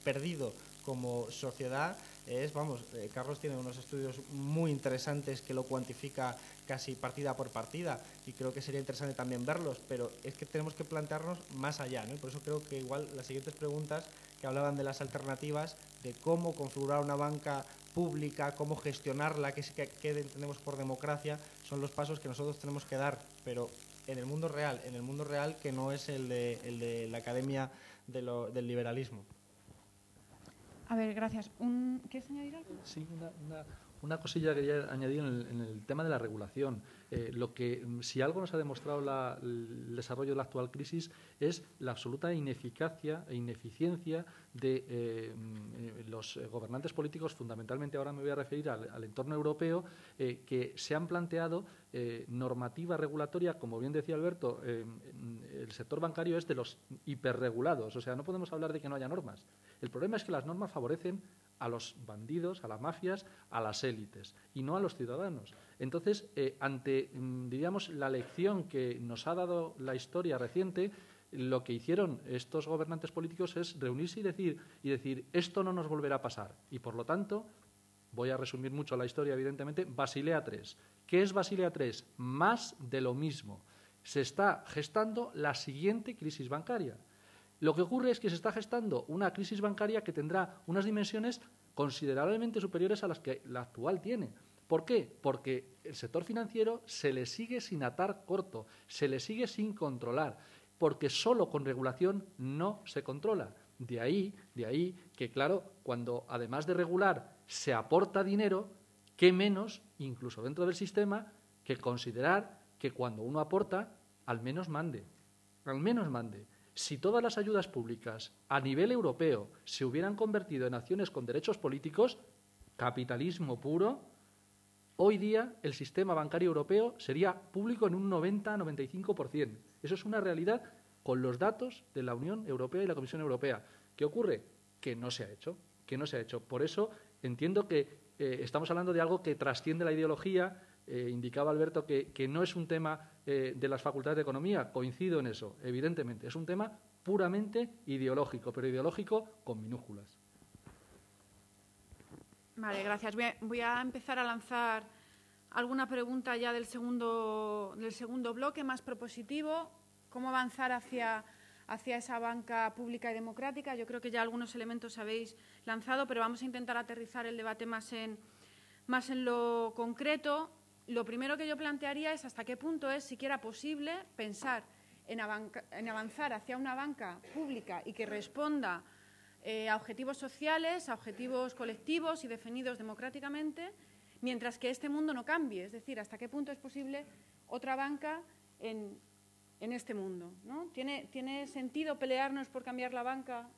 perdido como sociedad es, vamos, Carlos tiene unos estudios muy interesantes que lo cuantifica casi partida por partida y creo que sería interesante también verlos, pero es que tenemos que plantearnos más allá, ¿no? Y por eso creo que igual las siguientes preguntas que hablaban de las alternativas, de cómo configurar una banca pública, cómo gestionarla, qué entendemos por democracia, son los pasos que nosotros tenemos que dar, pero en el mundo real que no es el de la academia del liberalismo. A ver, gracias. ¿Quieres añadir algo? Sí, una cosilla que quería añadir en el tema de la regulación. Si algo nos ha demostrado el desarrollo de la actual crisis es la absoluta ineficacia e ineficiencia de los gobernantes políticos, fundamentalmente ahora me voy a referir al entorno europeo, que se han planteado normativa regulatoria, como bien decía Alberto, el sector bancario es de los hiperregulados, o sea, no podemos hablar de que no haya normas. El problema es que las normas favorecen a los bandidos, a las mafias, a las élites y no a los ciudadanos. Entonces, ante, diríamos, la lección que nos ha dado la historia reciente, lo que hicieron estos gobernantes políticos es reunirse y decir esto no nos volverá a pasar. Y, por lo tanto, voy a resumir mucho la historia, evidentemente, Basilea III. ¿Qué es Basilea III? Más de lo mismo. Se está gestando la siguiente crisis bancaria. Lo que ocurre es que se está gestando una crisis bancaria que tendrá unas dimensiones considerablemente superiores a las que la actual tiene. ¿Por qué? Porque el sector financiero se le sigue sin atar corto, se le sigue sin controlar, porque solo con regulación no se controla. De ahí que, claro, cuando además de regular se aporta dinero, qué menos, incluso dentro del sistema, que considerar que cuando uno aporta, al menos mande. Si todas las ayudas públicas a nivel europeo se hubieran convertido en acciones con derechos políticos, capitalismo puro, hoy día el sistema bancario europeo sería público en un 90-95%. Eso es una realidad con los datos de la Unión Europea y la Comisión Europea. ¿Qué ocurre? Que no se ha hecho. Por eso entiendo que estamos hablando de algo que trasciende la ideología. Indicaba Alberto que no es un tema de las facultades de economía. Coincido en eso, evidentemente. Es un tema puramente ideológico, pero ideológico con minúsculas. Vale, gracias. Voy a empezar a lanzar alguna pregunta ya del segundo bloque, más propositivo. ¿Cómo avanzar hacia esa banca pública y democrática? Yo creo que ya algunos elementos habéis lanzado, pero vamos a intentar aterrizar el debate más en lo concreto. Lo primero que yo plantearía es hasta qué punto es siquiera posible pensar en avanzar hacia una banca pública y que responda a objetivos sociales, a objetivos colectivos y definidos democráticamente, mientras que este mundo no cambie. Es decir, hasta qué punto es posible otra banca en este mundo, ¿no? ¿Tiene sentido pelearnos por cambiar la banca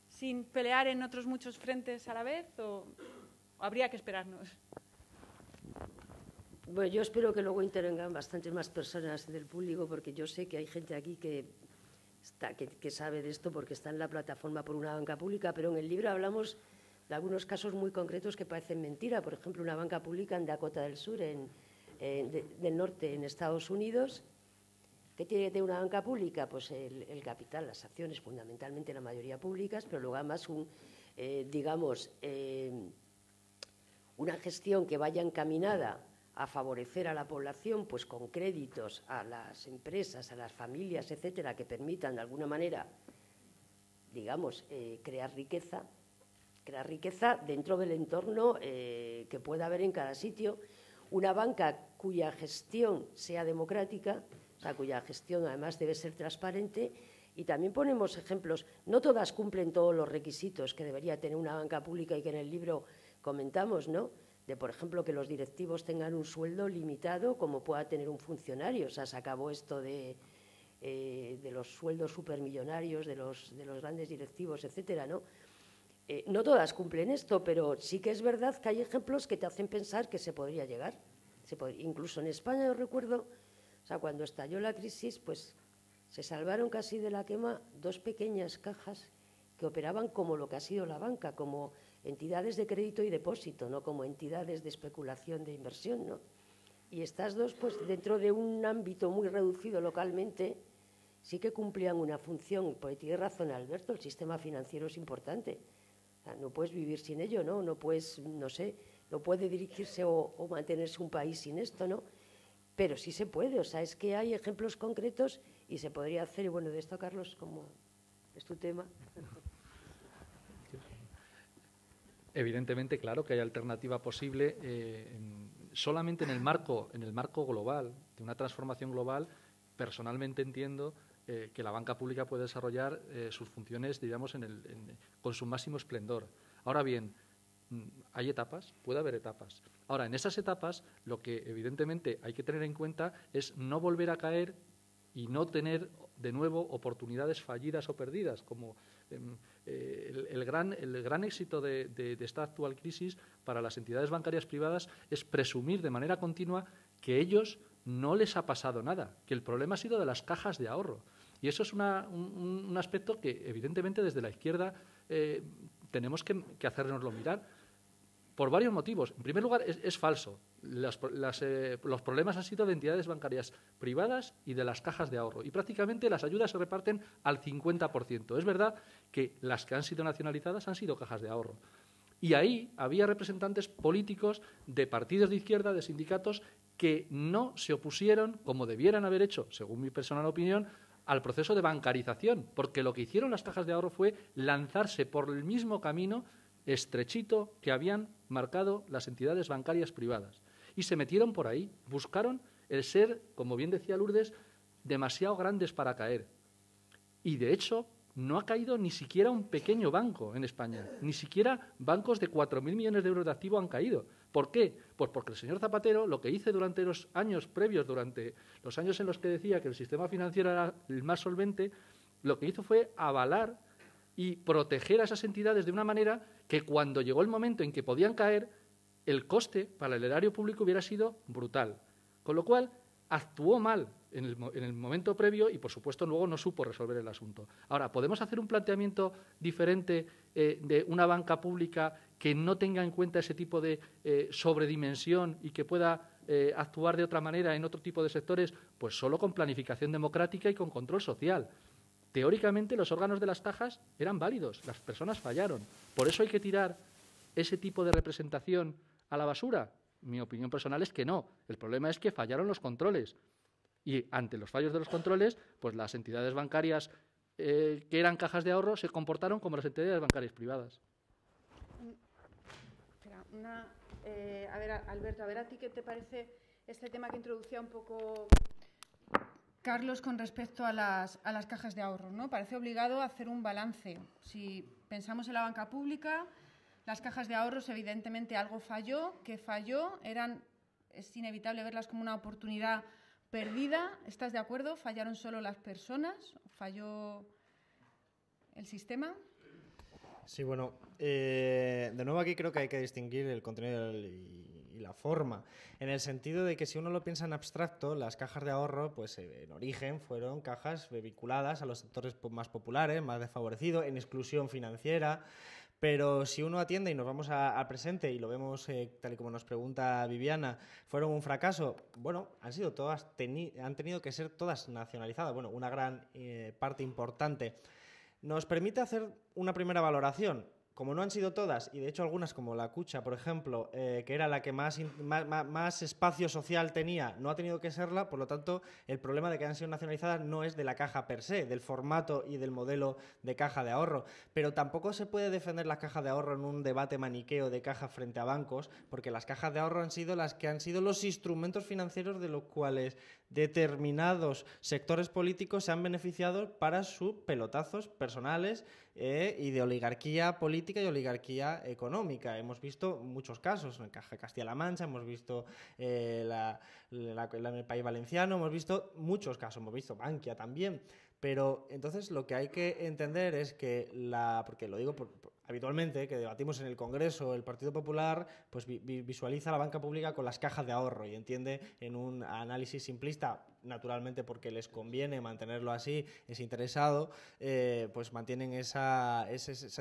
sin pelear en otros muchos frentes a la vez o habría que esperarnos? Bueno, yo espero que luego intervengan bastantes más personas del público, porque yo sé que hay gente aquí que sabe de esto porque está en la plataforma por una banca pública, pero en el libro hablamos de algunos casos muy concretos que parecen mentira. Por ejemplo, una banca pública en Dakota del Sur, del norte, en Estados Unidos. ¿Qué tiene que tener una banca pública? Pues el capital, las acciones, fundamentalmente la mayoría públicas, pero luego además una gestión que vaya encaminada a favorecer a la población, pues con créditos a las empresas, a las familias, etcétera, que permitan de alguna manera, digamos, crear riqueza dentro del entorno que pueda haber en cada sitio. Una banca cuya gestión sea democrática, o sea, cuya gestión además debe ser transparente. Y también ponemos ejemplos. No todas cumplen todos los requisitos que debería tener una banca pública y que en el libro comentamos, ¿no? De, por ejemplo, que los directivos tengan un sueldo limitado como pueda tener un funcionario. O sea, se acabó esto de los sueldos supermillonarios de los grandes directivos, etcétera, ¿no? No todas cumplen esto, pero sí que es verdad que hay ejemplos que te hacen pensar que se podría llegar. Incluso en España, yo recuerdo, o sea, cuando estalló la crisis, pues se salvaron casi de la quema 2 pequeñas cajas que operaban como lo que ha sido la banca, como entidades de crédito y depósito, no como entidades de especulación de inversión, ¿no? Y estas dos, pues dentro de un ámbito muy reducido localmente, sí que cumplían una función. Porque tiene razón Alberto, el sistema financiero es importante. O sea, no puedes vivir sin ello, ¿no? No puedes, no sé, no puede dirigirse o mantenerse un país sin esto, ¿no? Pero sí se puede, o sea, es que hay ejemplos concretos y se podría hacer. Y bueno, de esto, Carlos, como es tu tema. Evidentemente, claro que hay alternativa posible. Solamente en el marco global, de una transformación global, personalmente entiendo que la banca pública puede desarrollar sus funciones, digamos, con su máximo esplendor. Ahora bien, hay etapas, puede haber etapas. Ahora, en esas etapas, lo que evidentemente hay que tener en cuenta es no volver a caer y no tener de nuevo oportunidades fallidas o perdidas, como el gran éxito de esta actual crisis para las entidades bancarias privadas es presumir de manera continua que ellos no les ha pasado nada, que el problema ha sido de las cajas de ahorro. Y eso es un aspecto que, evidentemente, desde la izquierda tenemos que hacérnoslo mirar por varios motivos. En primer lugar, es falso. Los problemas han sido de entidades bancarias privadas y de las cajas de ahorro. Y prácticamente las ayudas se reparten al 50%. Es verdad que las que han sido nacionalizadas han sido cajas de ahorro. Y ahí había representantes políticos de partidos de izquierda, de sindicatos, que no se opusieron, como debieran haber hecho, según mi personal opinión, al proceso de bancarización, porque lo que hicieron las cajas de ahorro fue lanzarse por el mismo camino estrechito que habían marcado las entidades bancarias privadas. Y se metieron por ahí, buscaron el ser, como bien decía Lourdes, demasiado grandes para caer. Y, de hecho, no ha caído ni siquiera un pequeño banco en España. Ni siquiera bancos de 4.000 millones de euros de activo han caído. ¿Por qué? Pues porque el señor Zapatero lo que hizo durante los años previos, durante los años en los que decía que el sistema financiero era el más solvente, lo que hizo fue avalar y proteger a esas entidades de una manera que cuando llegó el momento en que podían caer, el coste para el erario público hubiera sido brutal. Con lo cual, actuó mal en el momento previo y, por supuesto, luego no supo resolver el asunto. Ahora, ¿podemos hacer un planteamiento diferente de una banca pública que no tenga en cuenta ese tipo de sobredimensión y que pueda actuar de otra manera en otro tipo de sectores? Pues solo con planificación democrática y con control social. Teóricamente, los órganos de las cajas eran válidos, las personas fallaron. ¿Por eso hay que tirar ese tipo de representación a la basura? Mi opinión personal es que no. El problema es que fallaron los controles. Y ante los fallos de los controles, pues las entidades bancarias que eran cajas de ahorro se comportaron como las entidades bancarias privadas. A ver, Alberto, a ver a ti qué te parece este tema que introducía un poco Carlos con respecto a las cajas de ahorro, ¿no? Parece obligado a hacer un balance. Si pensamos en la banca pública, las cajas de ahorros, evidentemente, algo falló. ¿Qué falló? Es inevitable verlas como una oportunidad perdida. ¿Estás de acuerdo? ¿Fallaron solo las personas? ¿Falló el sistema? Sí, bueno, de nuevo aquí creo que hay que distinguir el contenido y la forma, en el sentido de que si uno lo piensa en abstracto, las cajas de ahorro, pues en origen fueron cajas vinculadas a los sectores más populares, más desfavorecidos, en exclusión financiera. Pero si uno atiende y nos vamos al presente y lo vemos tal y como nos pregunta Viviana, ¿fueron un fracaso? Bueno, han tenido que ser todas nacionalizadas. Bueno, una gran parte importante. Nos permite hacer una primera valoración. Como no han sido todas, y de hecho algunas como la Cucha, por ejemplo, que era la que más espacio social tenía, no ha tenido que serla, por lo tanto, el problema de que hayan sido nacionalizadas no es de la caja per se, del formato y del modelo de caja de ahorro. Pero tampoco se puede defender las cajas de ahorro en un debate maniqueo de caja frente a bancos, porque las cajas de ahorro han sido las que han sido los instrumentos financieros de los cuales determinados sectores políticos se han beneficiado para sus pelotazos personales y de oligarquía política y oligarquía económica. Hemos visto muchos casos, en Castilla-La Mancha, hemos visto en el País Valenciano, hemos visto muchos casos, hemos visto Bankia también. Pero entonces lo que hay que entender es que, porque lo digo habitualmente, que debatimos en el Congreso, el Partido Popular pues visualiza la banca pública con las cajas de ahorro y entiende en un análisis simplista, naturalmente porque les conviene mantenerlo así, es interesado, pues mantienen esa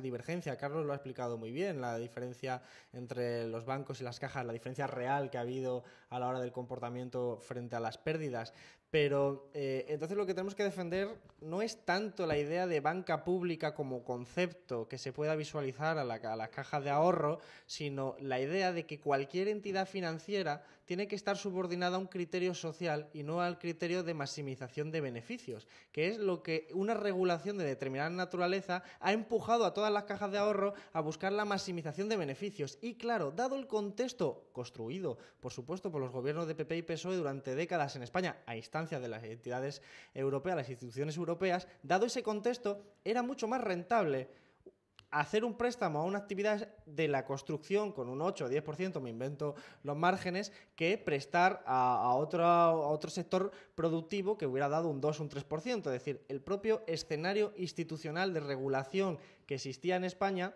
divergencia. Carlos lo ha explicado muy bien, la diferencia entre los bancos y las cajas, la diferencia real que ha habido a la hora del comportamiento frente a las pérdidas. Pero entonces lo que tenemos que defender no es tanto la idea de banca pública como concepto que se pueda visualizar a las cajas de ahorro, sino la idea de que cualquier entidad financiera tiene que estar subordinada a un criterio social y no al criterio de maximización de beneficios, que es lo que una regulación de determinada naturaleza ha empujado a todas las cajas de ahorro a buscar la maximización de beneficios. Y claro, dado el contexto construido, por supuesto, por los gobiernos de PP y PSOE durante décadas en España, a instancia de las entidades europeas, las instituciones europeas, dado ese contexto, era mucho más rentable hacer un préstamo a una actividad de la construcción con un 8 o 10%, me invento los márgenes, que prestar a otro sector productivo que hubiera dado un 2 o un 3%. Es decir, el propio escenario institucional de regulación que existía en España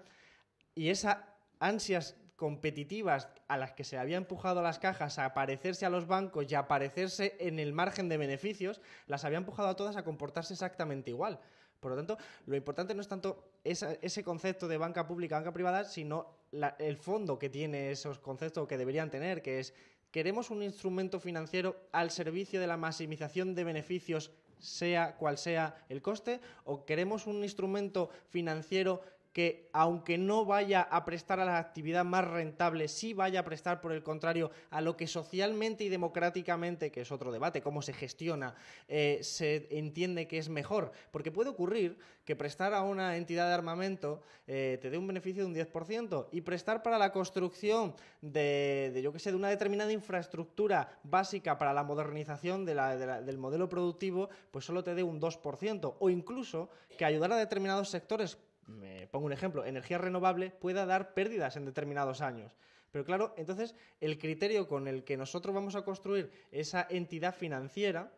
y esas ansias competitivas a las que se había empujado a las cajas a parecerse a los bancos y a parecerse en el margen de beneficios, las había empujado a todas a comportarse exactamente igual. Por lo tanto, lo importante no es tanto ese concepto de banca pública, banca privada, sino el fondo que tiene esos conceptos que deberían tener, que es, ¿queremos un instrumento financiero al servicio de la maximización de beneficios, sea cual sea el coste? ¿O queremos un instrumento financiero que, aunque no vaya a prestar a la actividad más rentable, sí vaya a prestar, por el contrario, a lo que socialmente y democráticamente, que es otro debate, cómo se gestiona, se entiende que es mejor? Porque puede ocurrir que prestar a una entidad de armamento te dé un beneficio de un 10% y prestar para la construcción de una determinada infraestructura básica para la modernización del modelo productivo, pues solo te dé un 2%. O incluso que ayudar a determinados sectores, me pongo un ejemplo, energía renovable, pueda dar pérdidas en determinados años. Pero claro, entonces el criterio con el que nosotros vamos a construir esa entidad financiera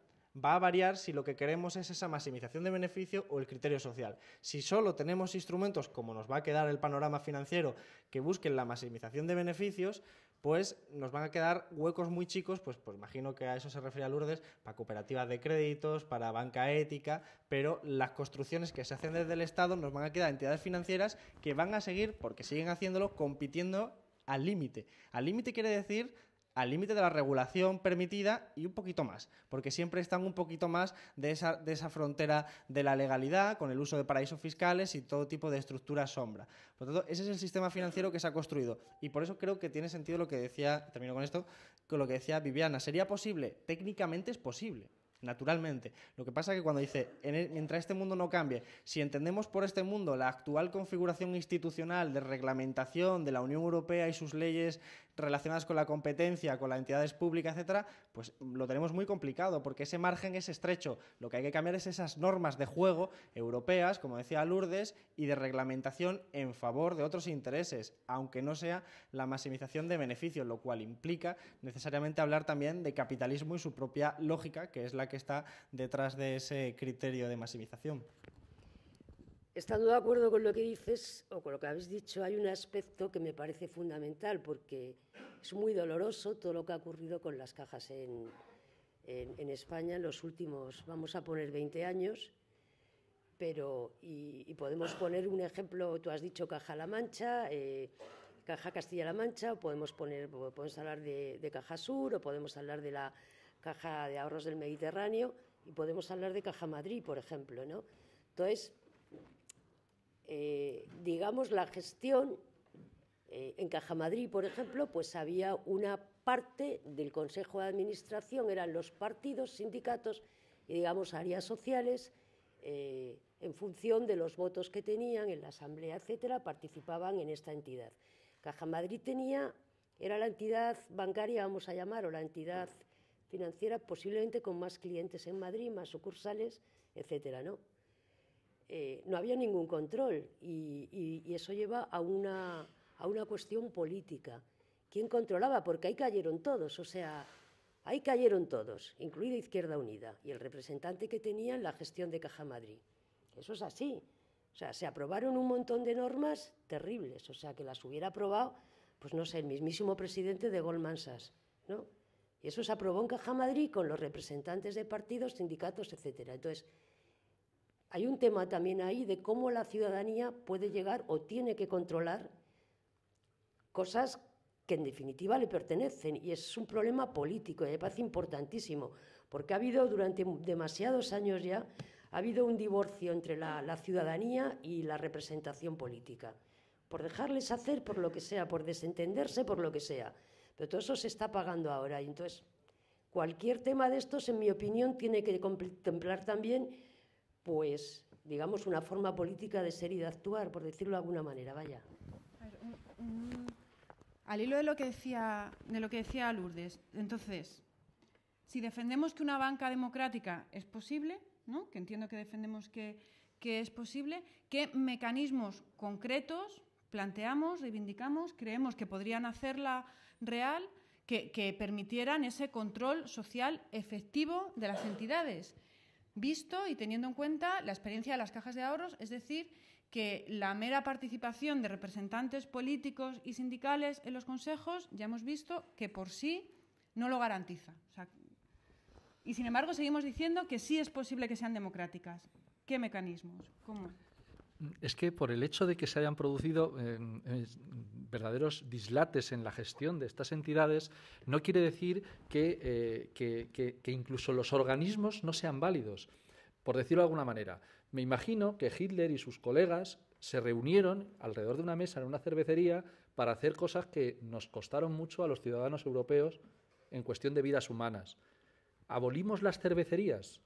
va a variar si lo que queremos es esa maximización de beneficio o el criterio social. Si solo tenemos instrumentos, como nos va a quedar el panorama financiero, que busquen la maximización de beneficios, pues nos van a quedar huecos muy chicos, pues imagino que a eso se refería Lourdes, para cooperativas de créditos, para banca ética, pero las construcciones que se hacen desde el Estado nos van a quedar entidades financieras que van a seguir, porque siguen haciéndolo, compitiendo al límite. Al límite quiere decir al límite de la regulación permitida y un poquito más, porque siempre están un poquito más de esa frontera de la legalidad, con el uso de paraísos fiscales y todo tipo de estructuras sombra. Por lo tanto, ese es el sistema financiero que se ha construido, y por eso creo que tiene sentido lo que decía, termino con esto, con lo que decía Viviana. ¿Sería posible? Técnicamente es posible. Naturalmente. Lo que pasa es que cuando dice, mientras este mundo no cambie, si entendemos por este mundo la actual configuración institucional de reglamentación de la Unión Europea y sus leyes relacionadas con la competencia, con las entidades públicas, etcétera, pues lo tenemos muy complicado, porque ese margen es estrecho. Lo que hay que cambiar es esas normas de juego europeas, como decía Lourdes, y de reglamentación en favor de otros intereses, aunque no sea la maximización de beneficios, lo cual implica necesariamente hablar también de capitalismo y su propia lógica, que es la que está detrás de ese criterio de maximización. Estando de acuerdo con lo que dices, o con lo que habéis dicho, hay un aspecto que me parece fundamental, porque es muy doloroso todo lo que ha ocurrido con las cajas en España en los últimos, vamos a poner 20 años, pero, y podemos poner un ejemplo, tú has dicho Caja-La Mancha, Caja Castilla-La Mancha, o podemos hablar de Caja Sur, o podemos hablar de la Caja de Ahorros del Mediterráneo, y podemos hablar de Caja Madrid, por ejemplo, ¿no? Entonces, digamos, la gestión en Caja Madrid, por ejemplo, pues había una parte del Consejo de Administración, eran los partidos, sindicatos y, digamos, áreas sociales, en función de los votos que tenían en la asamblea, etcétera, participaban en esta entidad. Caja Madrid era la entidad bancaria, vamos a llamar, o la entidad financiera posiblemente con más clientes en Madrid, más sucursales, etcétera, ¿no? No había ningún control y eso lleva a una cuestión política. ¿Quién controlaba? Porque ahí cayeron todos, o sea, ahí cayeron todos, incluida Izquierda Unida y el representante que tenía en la gestión de Caja Madrid. Eso es así. O sea, se aprobaron un montón de normas terribles, o sea, que las hubiera aprobado, pues no sé, el mismísimo presidente de Goldman Sachs, ¿no? Y eso se aprobó en Caja Madrid con los representantes de partidos, sindicatos, etcétera. Entonces, hay un tema también ahí de cómo la ciudadanía puede llegar o tiene que controlar cosas que en definitiva le pertenecen, y es un problema político, y me parece importantísimo, porque ha habido durante demasiados años ya, ha habido un divorcio entre la ciudadanía y la representación política, por dejarles hacer por lo que sea, por desentenderse por lo que sea, pero todo eso se está pagando ahora, y entonces cualquier tema de estos, en mi opinión, tiene que contemplar también, pues, digamos, una forma política de ser y de actuar, por decirlo de alguna manera, vaya. Al hilo de lo que decía Lourdes, entonces, si defendemos que una banca democrática es posible, ¿no?, que entiendo que defendemos que es posible, ¿qué mecanismos concretos planteamos, reivindicamos, creemos que podrían hacerla real, que permitieran ese control social efectivo de las entidades? Visto y teniendo en cuenta la experiencia de las cajas de ahorros, es decir, que la mera participación de representantes políticos y sindicales en los consejos, ya hemos visto que por sí no lo garantiza. O sea, y sin embargo seguimos diciendo que sí es posible que sean democráticas. ¿Qué mecanismos? ¿Cómo? Es que por el hecho de que se hayan producido verdaderos dislates en la gestión de estas entidades, no quiere decir que incluso los organismos no sean válidos. Por decirlo de alguna manera, me imagino que Hitler y sus colegas se reunieron alrededor de una mesa en una cervecería para hacer cosas que nos costaron mucho a los ciudadanos europeos en cuestión de vidas humanas. ¿Abolimos las cervecerías?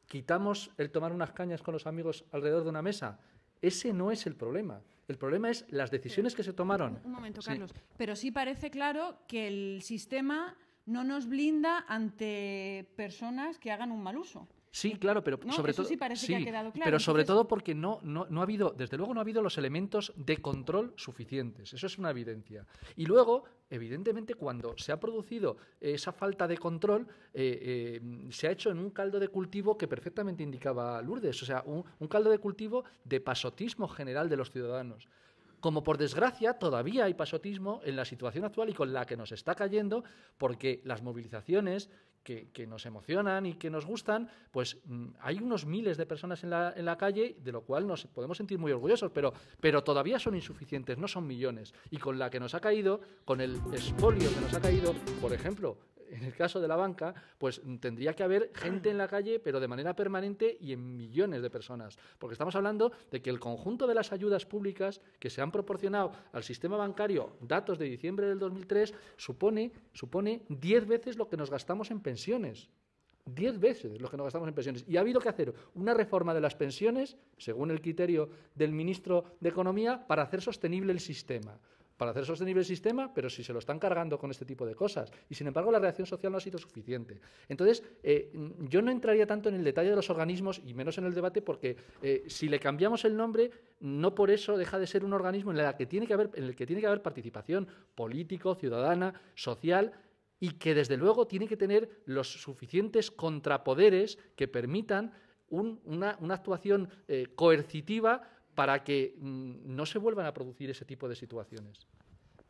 ¿Quitamos el tomar unas cañas con los amigos alrededor de una mesa? Ese no es el problema. El problema es las decisiones que se tomaron. Un momento, Carlos. Sí. Pero sí parece claro que el sistema no nos blinda ante personas que hagan un mal uso. Sí, claro, pero no, sobre eso todo sí parece que ha quedado claro. Pero sobre todo porque no ha habido, desde luego no ha habido los elementos de control suficientes. Eso es una evidencia. Y luego, evidentemente, cuando se ha producido esa falta de control, se ha hecho en un caldo de cultivo que perfectamente indicaba Lourdes, o sea, un caldo de cultivo de pasotismo general de los ciudadanos. como por desgracia todavía hay pasotismo en la situación actual y con la que nos está cayendo, porque las movilizaciones que nos emocionan y que nos gustan, pues hay unos miles de personas en la calle, de lo cual nos podemos sentir muy orgullosos, pero todavía son insuficientes, no son millones. Y con la que nos ha caído, con el expolio que nos ha caído, por ejemplo, en el caso de la banca, pues tendría que haber gente en la calle, pero de manera permanente y en millones de personas. Porque estamos hablando de que el conjunto de las ayudas públicas que se han proporcionado al sistema bancario, datos de diciembre del 2003, supone 10 veces lo que nos gastamos en pensiones. 10 veces lo que nos gastamos en pensiones. Y ha habido que hacer una reforma de las pensiones, según el criterio del ministro de Economía, para hacer sostenible el sistema. Pero si se lo están cargando con este tipo de cosas. Y, sin embargo, la reacción social no ha sido suficiente. Entonces, yo no entraría tanto en el detalle de los organismos, y menos en el debate, porque si le cambiamos el nombre, no por eso deja de ser un organismo en el que tiene que haber participación político, ciudadana, social, y que, desde luego, tiene que tener los suficientes contrapoderes que permitan una actuación coercitiva para que no se vuelvan a producir ese tipo de situaciones.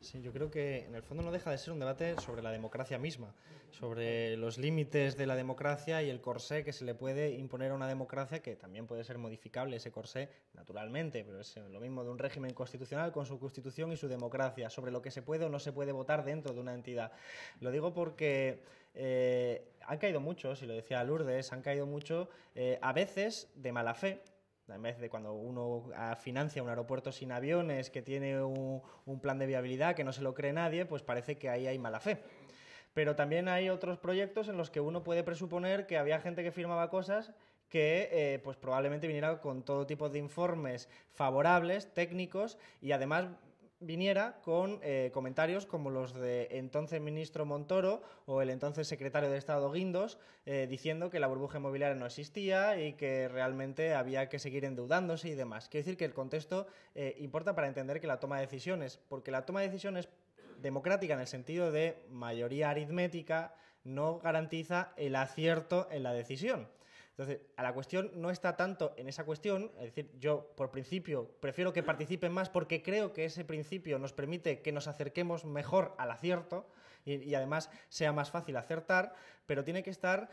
Sí, yo creo que en el fondo no deja de ser un debate sobre la democracia misma, sobre los límites de la democracia y el corsé que se le puede imponer a una democracia, que también puede ser modificable ese corsé naturalmente, pero es lo mismo de un régimen constitucional con su constitución y su democracia, sobre lo que se puede o no se puede votar dentro de una entidad. Lo digo porque han caído muchos, y lo decía Lourdes, han caído mucho, a veces de mala fe. En vez de cuando uno financia un aeropuerto sin aviones, que tiene un plan de viabilidad que no se lo cree nadie, pues parece que ahí hay mala fe. Pero también hay otros proyectos en los que uno puede presuponer que había gente que firmaba cosas que pues probablemente viniera con todo tipo de informes favorables, técnicos, y además viniera con comentarios como los de entonces ministro Montoro o el entonces secretario de Estado Guindos, diciendo que la burbuja inmobiliaria no existía y que realmente había que seguir endeudándose y demás. Quiero decir que el contexto importa para entender que la toma de decisiones, porque la toma de decisiones democrática en el sentido de mayoría aritmética no garantiza el acierto en la decisión. Entonces, a la cuestión no está tanto en esa cuestión, es decir, yo por principio prefiero que participen más porque creo que ese principio nos permite que nos acerquemos mejor al acierto y además sea más fácil acertar, pero tiene que estar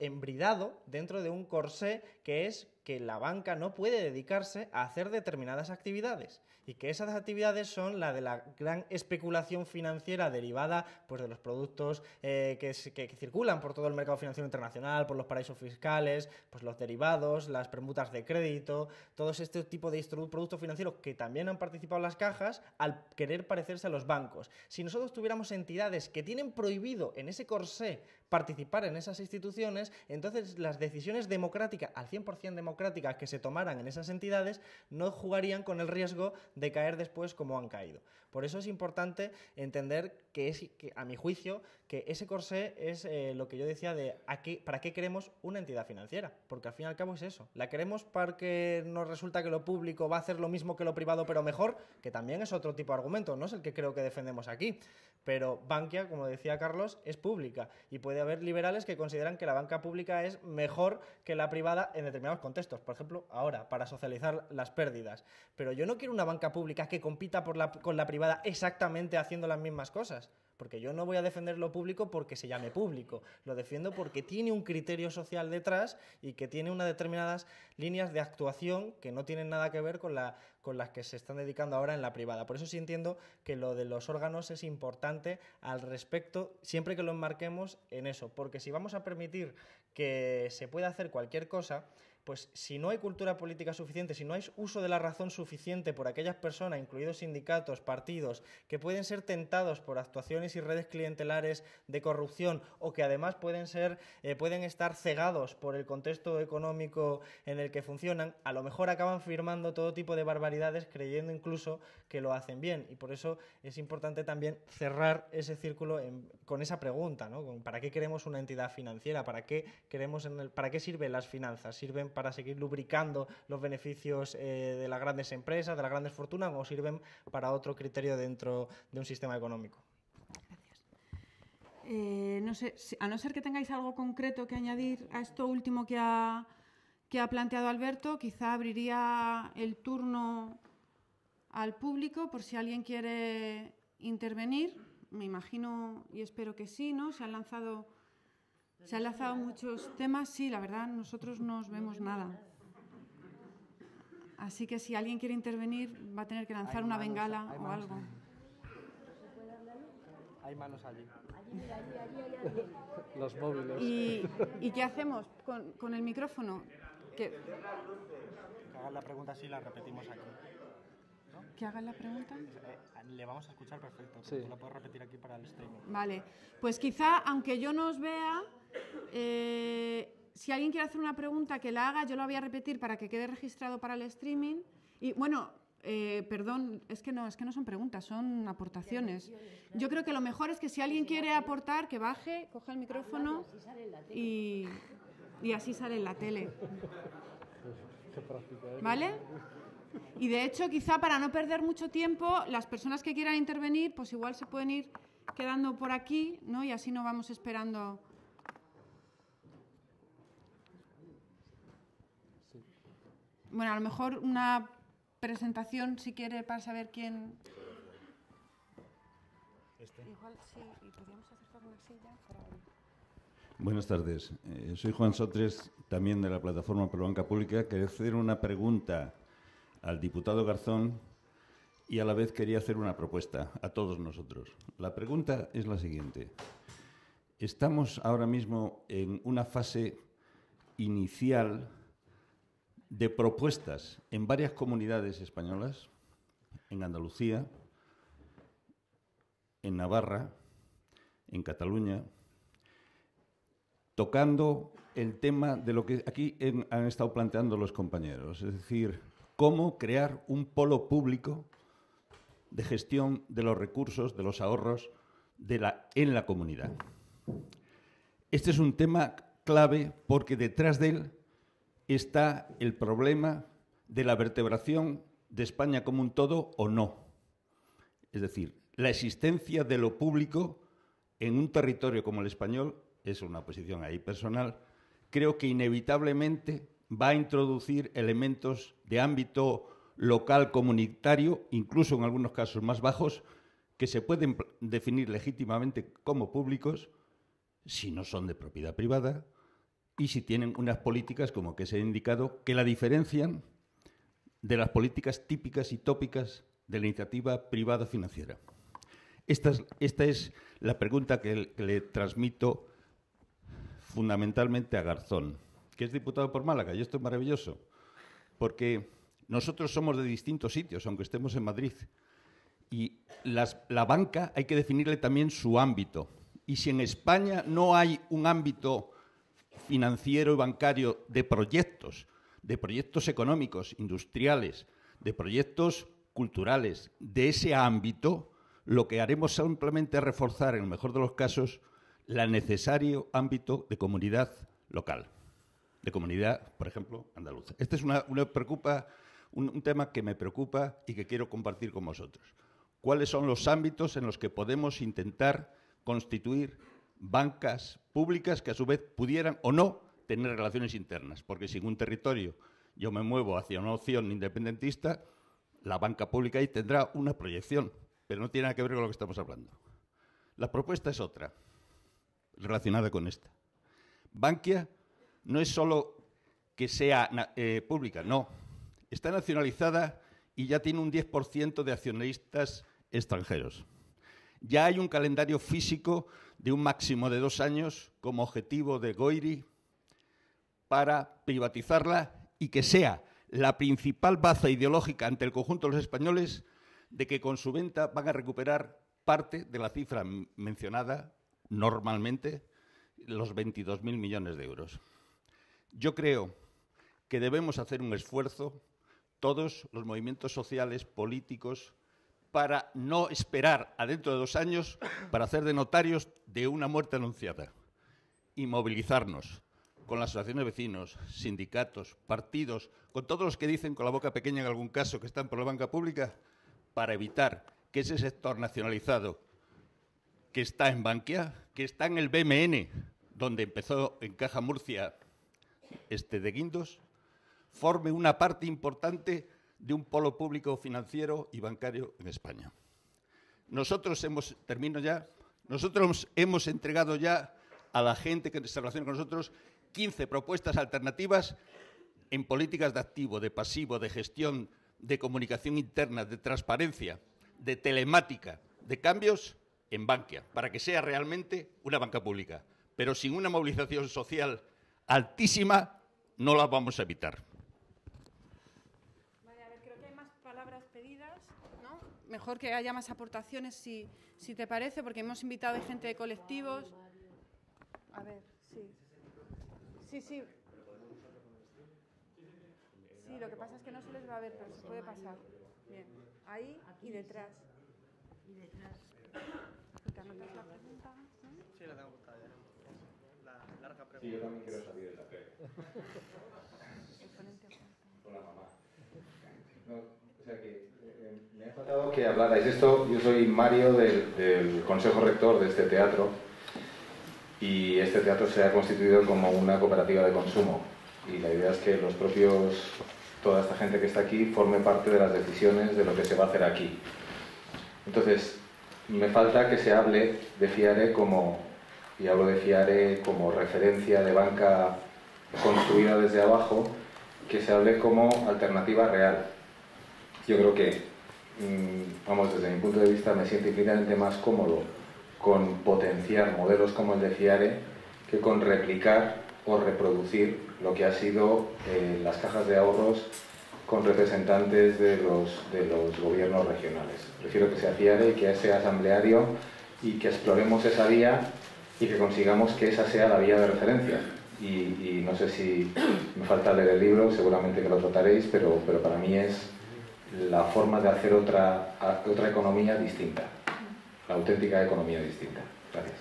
embridado dentro de un corsé que es que la banca no puede dedicarse a hacer determinadas actividades y que esas actividades son la de la gran especulación financiera derivada pues, de los productos que circulan por todo el mercado financiero internacional, por los paraísos fiscales, pues los derivados, las permutas de crédito, todos este tipo de productos financieros que también han participado las cajas al querer parecerse a los bancos. Si nosotros tuviéramos entidades que tienen prohibido en ese corsé participar en esas instituciones, entonces las decisiones democráticas, al 100% democráticas que se tomaran en esas entidades, no jugarían con el riesgo de caer después como han caído. Por eso es importante entender que a mi juicio, que ese corsé es lo que yo decía de ¿para qué queremos una entidad financiera? Porque al fin y al cabo es eso. La queremos porque nos resulta que lo público va a hacer lo mismo que lo privado, pero mejor, que también es otro tipo de argumento, no es el que creo que defendemos aquí. Pero Bankia, como decía Carlos, es pública y puede haber liberales que consideran que la banca pública es mejor que la privada en determinados contextos. Por ejemplo, ahora, para socializar las pérdidas. Pero yo no quiero una banca pública que compita con la privada exactamente haciendo las mismas cosas. Porque yo no voy a defender lo público porque se llame público. Lo defiendo porque tiene un criterio social detrás y que tiene unas determinadas líneas de actuación que no tienen nada que ver con las que se están dedicando ahora en la privada. Por eso sí entiendo que lo de los órganos es importante al respecto, siempre que lo enmarquemos en eso. Porque si vamos a permitir que se pueda hacer cualquier cosa, pues si no hay cultura política suficiente, si no hay uso de la razón suficiente por aquellas personas, incluidos sindicatos, partidos, que pueden ser tentados por actuaciones y redes clientelares de corrupción o que además pueden estar cegados por el contexto económico en el que funcionan, a lo mejor acaban firmando todo tipo de barbaridades creyendo incluso que lo hacen bien. Y por eso es importante también cerrar ese círculo con esa pregunta, ¿no? ¿Para qué queremos una entidad financiera? ¿Para qué sirven las finanzas? ¿Sirven para seguir lubricando los beneficios de las grandes empresas, de las grandes fortunas, o sirven para otro criterio dentro de un sistema económico? Gracias. No sé, a no ser que tengáis algo concreto que añadir a esto último que ha planteado Alberto, quizá abriría el turno al público por si alguien quiere intervenir. Me imagino y espero que sí, ¿no? Se han lanzado muchos temas. Sí, la verdad, nosotros no os vemos nada. Así que si alguien quiere intervenir, va a tener que lanzar una bengala o algo. Hay manos allí. Los móviles. ¿Y qué hacemos con el micrófono? Que hagan la pregunta así, la repetimos aquí. ¿No? ¿Que hagan la pregunta? Le vamos a escuchar perfecto. Sí. Lo puedo repetir aquí para el streaming. Vale. Pues quizá, aunque yo no os vea, si alguien quiere hacer una pregunta, que la haga. Yo la voy a repetir para que quede registrado para el streaming. Y bueno, perdón, es que no son preguntas, son aportaciones. Yo creo que lo mejor es que si alguien quiere aportar, que baje, coja el micrófono y así sale en la tele. ¿Vale? Y de hecho, quizá para no perder mucho tiempo, las personas que quieran intervenir, pues igual se pueden ir quedando por aquí, ¿no? Y así no vamos esperando. Bueno, a lo mejor una presentación, si quiere, para saber quién. Igual sí, y podríamos acercar una silla para. Buenas tardes. Soy Juan Sotres, también de la Plataforma por la Banca Pública. Quería hacer una pregunta al diputado Garzón y a la vez quería hacer una propuesta a todos nosotros. La pregunta es la siguiente. Estamos ahora mismo en una fase inicial de propuestas en varias comunidades españolas, en Andalucía, en Navarra, en Cataluña, tocando el tema de lo que aquí han estado planteando los compañeros, es decir, cómo crear un polo público de gestión de los recursos, de los ahorros en la comunidad. Este es un tema clave porque detrás de él está el problema de la vertebración de España como un todo o no. Es decir, la existencia de lo público en un territorio como el español, es una posición ahí personal, creo que inevitablemente va a introducir elementos de ámbito local comunitario, incluso en algunos casos más bajos, que se pueden definir legítimamente como públicos si no son de propiedad privada y si tienen unas políticas, como que se ha indicado, que la diferencian de las políticas típicas y tópicas de la iniciativa privada financiera. Esta es la pregunta que le transmito fundamentalmente a Garzón, que es diputado por Málaga, y esto es maravilloso, porque nosotros somos de distintos sitios, aunque estemos en Madrid, y la banca hay que definirle también su ámbito. Y si en España no hay un ámbito financiero y bancario de proyectos económicos, industriales, de proyectos culturales, de ese ámbito, lo que haremos simplemente es reforzar, en el mejor de los casos, el necesario ámbito de comunidad local, de comunidad, por ejemplo, andaluza. Este es un tema que me preocupa y que quiero compartir con vosotros. ¿Cuáles son los ámbitos en los que podemos intentar constituir bancas públicas que a su vez pudieran o no tener relaciones internas? Porque si en un territorio yo me muevo hacia una opción independentista, la banca pública ahí tendrá una proyección, pero no tiene nada que ver con lo que estamos hablando. La propuesta es otra, relacionada con esta. Bankia no es solo que sea pública, no. Está nacionalizada y ya tiene un 10% de accionistas extranjeros. Ya hay un calendario físico de un máximo de 2 años como objetivo de Goiri para privatizarla y que sea la principal baza ideológica ante el conjunto de los españoles de que con su venta van a recuperar parte de la cifra mencionada normalmente, los 22.000 millones de euros. Yo creo que debemos hacer un esfuerzo, todos los movimientos sociales, políticos, para no esperar a dentro de 2 años para hacer de notarios de una muerte anunciada y movilizarnos con las asociaciones de vecinos, sindicatos, partidos, con todos los que dicen con la boca pequeña en algún caso que están por la banca pública, para evitar que ese sector nacionalizado que está en Bankia, que está en el BMN, donde empezó en Caja Murcia de Guindos, forme una parte importante de un polo público financiero y bancario en España. Nosotros hemos entregado ya a la gente que se relaciona con nosotros 15 propuestas alternativas en políticas de activo, de pasivo, de gestión, de comunicación interna, de transparencia, de telemática, de cambios en Bankia, para que sea realmente una banca pública. Pero sin una movilización social altísima no la vamos a evitar. Vale, a ver, creo que hay más palabras pedidas, ¿no? Mejor que haya más aportaciones, si te parece, porque hemos invitado a gente de colectivos. A ver, sí. Sí. Sí, lo que pasa es que no se les va a ver, pero se puede pasar. Bien, ahí y detrás. ¿Te anotas la pregunta? ¿No? Sí, la tengo apuntada ya. La larga pregunta. Sí, yo también quiero salir de la fe. Con la mamá. No, o sea que me ha faltado que hablarais de esto. Yo soy Mario del Consejo Rector de este teatro y este teatro se ha constituido como una cooperativa de consumo y la idea es que toda esta gente que está aquí forme parte de las decisiones de lo que se va a hacer aquí. Entonces, me falta que se hable de FIARE y hablo de FIARE como referencia de banca construida desde abajo, que se hable como alternativa real. Yo creo que, desde mi punto de vista, me siento infinitamente más cómodo con potenciar modelos como el de FIARE que con replicar o reproducir lo que ha sido las cajas de ahorros con representantes de los gobiernos regionales. Prefiero que sea FIARE y que sea asambleario y que exploremos esa vía y que consigamos que esa sea la vía de referencia. Y no sé si me falta leer el libro, seguramente que lo trataréis, pero para mí es la forma de hacer otra economía distinta, la auténtica economía distinta. Gracias.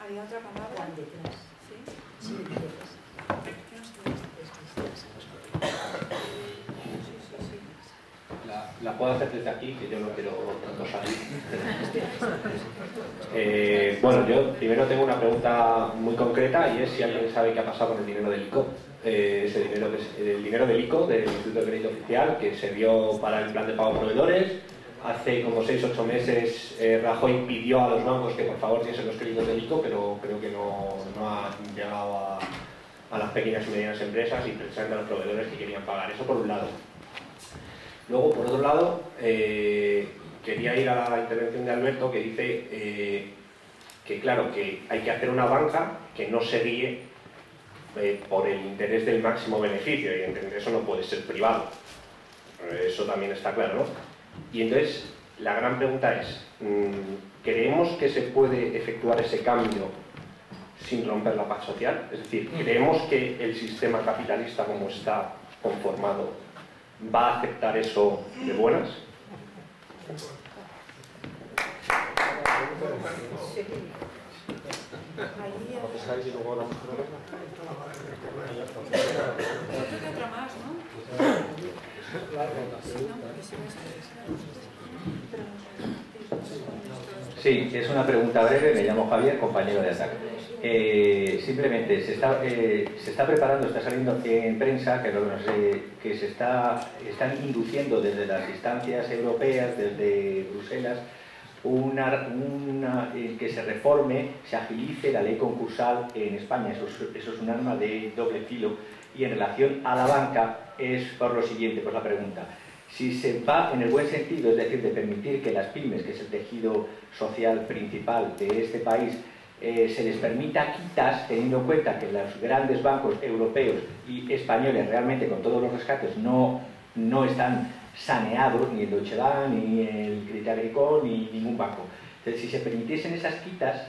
¿Había otra palabra? Sí. La puedo hacer desde aquí, que yo no quiero tanto salir. Bueno, yo primero tengo una pregunta muy concreta y es si alguien sabe qué ha pasado con el dinero del ICO. Ese dinero que es el dinero del ICO, del Instituto de Crédito Oficial, que se dio para el plan de pago a proveedores. Hace como 6 o 8 meses Rajoy pidió a los bancos que por favor diesen los créditos del ICO, pero creo que no ha llegado a las pequeñas y medianas empresas y precisamente a los proveedores que querían pagar. Eso por un lado. Luego, por otro lado, quería ir a la intervención de Alberto, que dice que claro, que hay que hacer una banca que no se guíe por el interés del máximo beneficio, y evidentemente eso no puede ser privado. Eso también está claro, ¿no? Y entonces, la gran pregunta es, ¿creemos que se puede efectuar ese cambio sin romper la paz social? Es decir, ¿creemos que el sistema capitalista como está conformado va a aceptar eso de buenas? Sí, es una pregunta breve. Me llamo Javier, compañero de ATAC. Simplemente se está preparando, está saliendo en prensa que se están induciendo desde las instancias europeas, desde Bruselas, que se reforme, se agilice la ley concursal en España. Eso es un arma de doble filo. Y en relación a la banca es por lo siguiente, pues la pregunta. Si se va en el buen sentido, es decir, de permitir que las pymes, que es el tejido social principal de este país, se les permita quitas, teniendo en cuenta que los grandes bancos europeos y españoles realmente con todos los rescates no están saneados, ni el Deutsche Bank, ni el Crédit Agricole, ni ningún banco. Entonces, si se permitiesen esas quitas,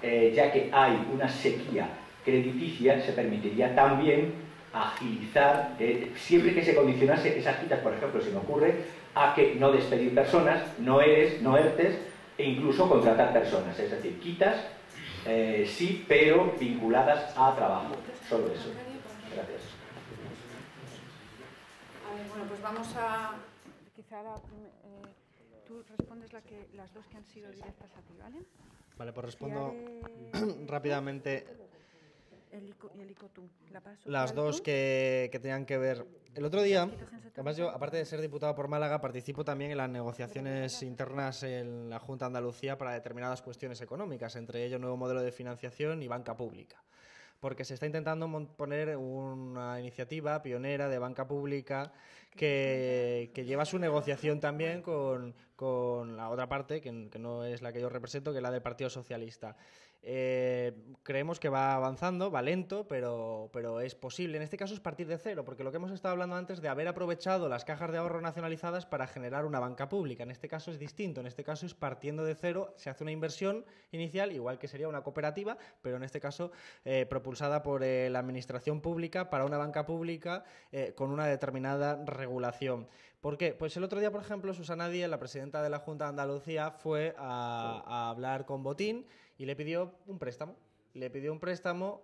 ya que hay una sequía crediticia, se permitiría también agilizar, siempre que se condicionase esas quitas, por ejemplo, se me ocurre, a que no despedir personas, no ERTES, e incluso contratar personas. Es decir, quitas, sí, pero vinculadas a trabajo. Solo eso. Gracias. A ver, bueno, pues vamos a... Quizá tú respondes las dos que han sido directas a ti, ¿vale? Vale, pues respondo rápidamente. El ICO tú. Las dos que tenían que ver. El otro día, además yo, aparte de ser diputado por Málaga, participo también en las negociaciones internas en la Junta de Andalucía para determinadas cuestiones económicas, entre ellos nuevo modelo de financiación y banca pública. Porque se está intentando poner una iniciativa pionera de banca pública que lleva su negociación también con la otra parte, que no es la que yo represento, que es la del Partido Socialista. Creemos que va avanzando, va lento, pero es posible. En este caso es partir de cero, porque lo que hemos estado hablando antes de haber aprovechado las cajas de ahorro nacionalizadas para generar una banca pública. En este caso es distinto, en este caso es partiendo de cero, se hace una inversión inicial, igual que sería una cooperativa, pero en este caso propulsada por la administración pública para una banca pública con una determinada regulación. ¿Por qué? Pues el otro día, por ejemplo, Susana Díez, la presidenta de la Junta de Andalucía, fue a hablar con Botín y le pidió un préstamo. Le pidió un préstamo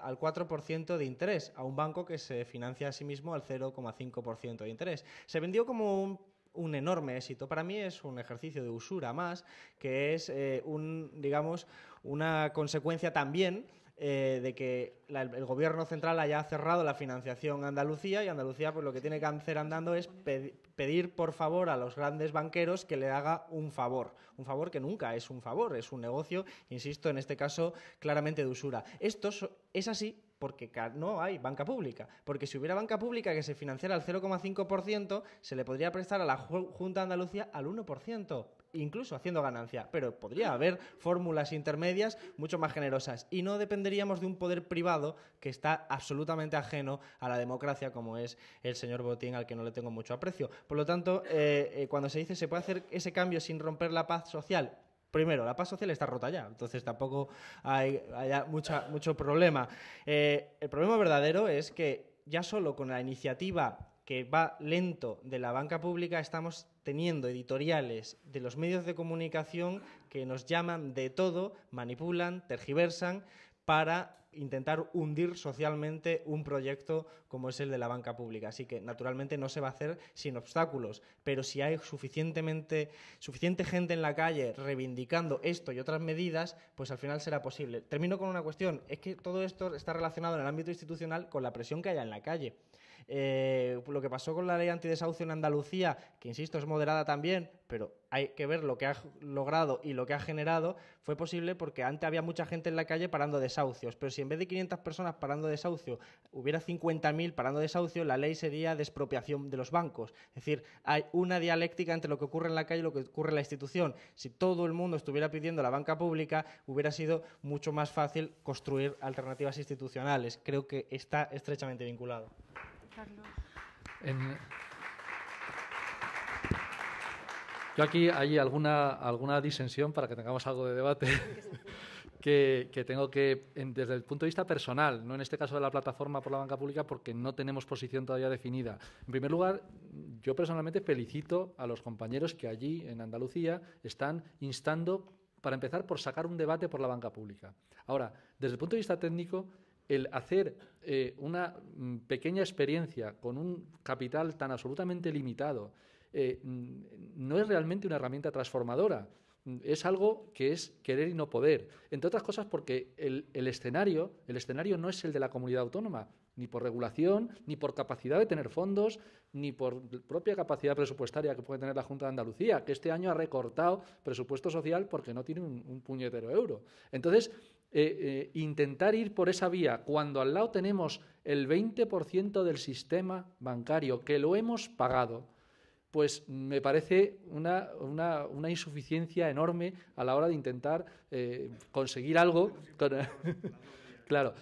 al 4% de interés a un banco que se financia a sí mismo al 0,5% de interés. Se vendió como un enorme éxito. Para mí es un ejercicio de usura más, que es una consecuencia también de que el gobierno central haya cerrado la financiación a Andalucía, y Andalucía pues lo que tiene que hacer andando es pedir por favor a los grandes banqueros que le haga un favor que nunca es un favor, es un negocio, insisto, en este caso claramente de usura. Esto es así porque no hay banca pública, porque si hubiera banca pública que se financiara al 0,5%, se le podría prestar a la Junta de Andalucía al 1%, incluso haciendo ganancia, pero podría haber fórmulas intermedias mucho más generosas y no dependeríamos de un poder privado que está absolutamente ajeno a la democracia, como es el señor Botín, al que no le tengo mucho aprecio. Por lo tanto, cuando se dice se puede hacer ese cambio sin romper la paz social, primero, la paz social está rota ya, entonces tampoco haya mucho problema. El problema verdadero es que ya solo con la iniciativa que va lento de la banca pública estamos teniendo editoriales de los medios de comunicación que nos llaman de todo, manipulan, tergiversan para intentar hundir socialmente un proyecto como es el de la banca pública. Así que, naturalmente, no se va a hacer sin obstáculos, pero si hay suficiente gente en la calle reivindicando esto y otras medidas, pues al final será posible. Termino con una cuestión. Es que todo esto está relacionado en el ámbito institucional con la presión que haya en la calle. Lo que pasó con la ley antidesahucio en Andalucía, que insisto es moderada también, pero hay que ver lo que ha logrado y lo que ha generado, fue posible porque antes había mucha gente en la calle parando desahucios, pero si en vez de 500 personas parando desahucio hubiera 50.000 parando desahucio, la ley sería de expropiación de los bancos. Es decir, hay una dialéctica entre lo que ocurre en la calle y lo que ocurre en la institución. Si todo el mundo estuviera pidiendo la banca pública, hubiera sido mucho más fácil construir alternativas institucionales. Creo que está estrechamente vinculado. Carlos. Yo aquí hay alguna disensión para que tengamos algo de debate que tengo que, desde el punto de vista personal, no en este caso de la plataforma por la banca pública, porque no tenemos posición todavía definida. En primer lugar, yo personalmente felicito a los compañeros que allí en Andalucía están instando, para empezar, por sacar un debate por la banca pública. Ahora, desde el punto de vista técnico, el hacer una pequeña experiencia con un capital tan absolutamente limitado no es realmente una herramienta transformadora. Es algo que es querer y no poder. Entre otras cosas porque el escenario no es el de la comunidad autónoma, ni por regulación, ni por capacidad de tener fondos, ni por propia capacidad presupuestaria que puede tener la Junta de Andalucía, que este año ha recortado presupuesto social porque no tiene un puñetero euro. Entonces, intentar ir por esa vía cuando al lado tenemos el 20% del sistema bancario que lo hemos pagado, pues me parece una insuficiencia enorme a la hora de intentar conseguir algo. Claro,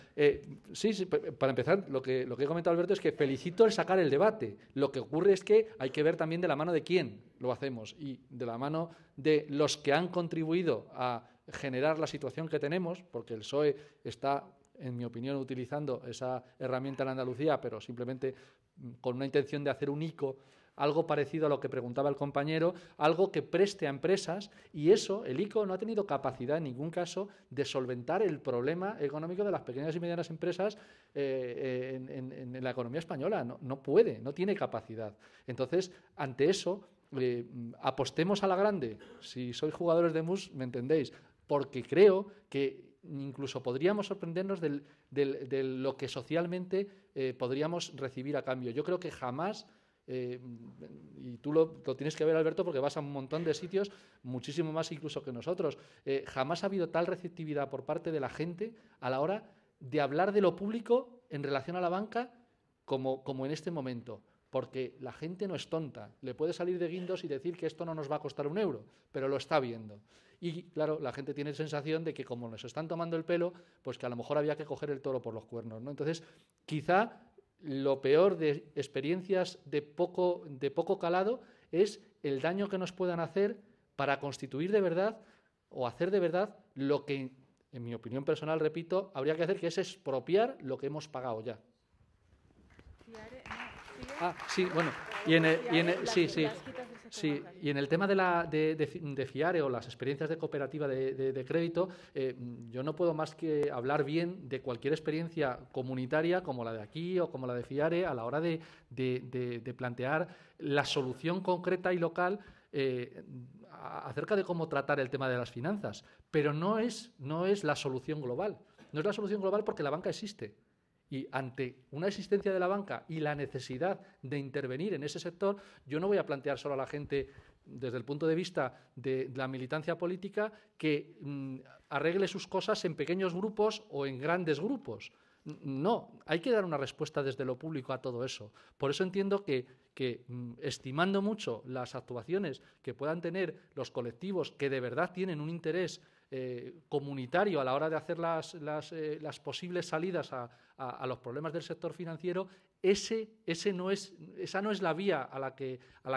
sí, para empezar, lo que he comentado Alberto es que felicito el sacar el debate. Lo que ocurre es que hay que ver también de la mano de quién lo hacemos y de la mano de los que han contribuido a generar la situación que tenemos, porque el PSOE está, en mi opinión, utilizando esa herramienta en Andalucía, pero simplemente con una intención de hacer un ICO, algo parecido a lo que preguntaba el compañero, algo que preste a empresas, y eso, el ICO no ha tenido capacidad en ningún caso de solventar el problema económico de las pequeñas y medianas empresas en la economía española. No puede, no tiene capacidad. Entonces, ante eso, apostemos a la grande. Si sois jugadores de mus, me entendéis, porque creo que incluso podríamos sorprendernos de lo que socialmente podríamos recibir a cambio. Yo creo que jamás, y tú lo tienes que ver, Alberto, porque vas a un montón de sitios, muchísimo más incluso que nosotros, jamás ha habido tal receptividad por parte de la gente a la hora de hablar de lo público en relación a la banca como en este momento. Porque la gente no es tonta. Le puede salir de guindos y decir que esto no nos va a costar un euro, pero lo está viendo. Y, claro, la gente tiene la sensación de que como nos están tomando el pelo, pues que a lo mejor había que coger el toro por los cuernos, ¿no? Entonces, quizá lo peor de experiencias de poco calado es el daño que nos puedan hacer para constituir de verdad o hacer de verdad lo que, en mi opinión personal, repito, habría que hacer, que es expropiar lo que hemos pagado ya. Sí, bueno, y en el tema de FIARE o las experiencias de cooperativa de crédito, yo no puedo más que hablar bien de cualquier experiencia comunitaria como la de aquí o como la de FIARE a la hora de plantear la solución concreta y local acerca de cómo tratar el tema de las finanzas. Pero no es la solución global. No es la solución global porque la banca existe. Y ante una existencia de la banca y la necesidad de intervenir en ese sector, yo no voy a plantear solo a la gente desde el punto de vista de la militancia política que arregle sus cosas en pequeños grupos o en grandes grupos. No, hay que dar una respuesta desde lo público a todo eso. Por eso entiendo que estimando mucho las actuaciones que puedan tener los colectivos que de verdad tienen un interés comunitario a la hora de hacer las posibles salidas a los problemas del sector financiero, esa no es la vía a la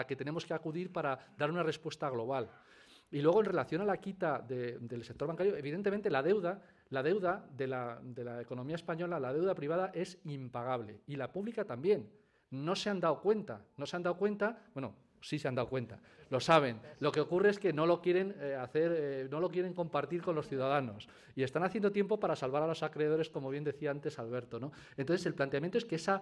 que tenemos que acudir para dar una respuesta global. Y luego, en relación a la quita del sector bancario, evidentemente la deuda de la economía española, la deuda privada es impagable y la pública también. No se han dado cuenta, bueno, sí se han dado cuenta, lo saben. Lo que ocurre es que no lo quieren no lo quieren compartir con los ciudadanos y están haciendo tiempo para salvar a los acreedores, como bien decía antes Alberto, ¿no? Entonces, el planteamiento es que esa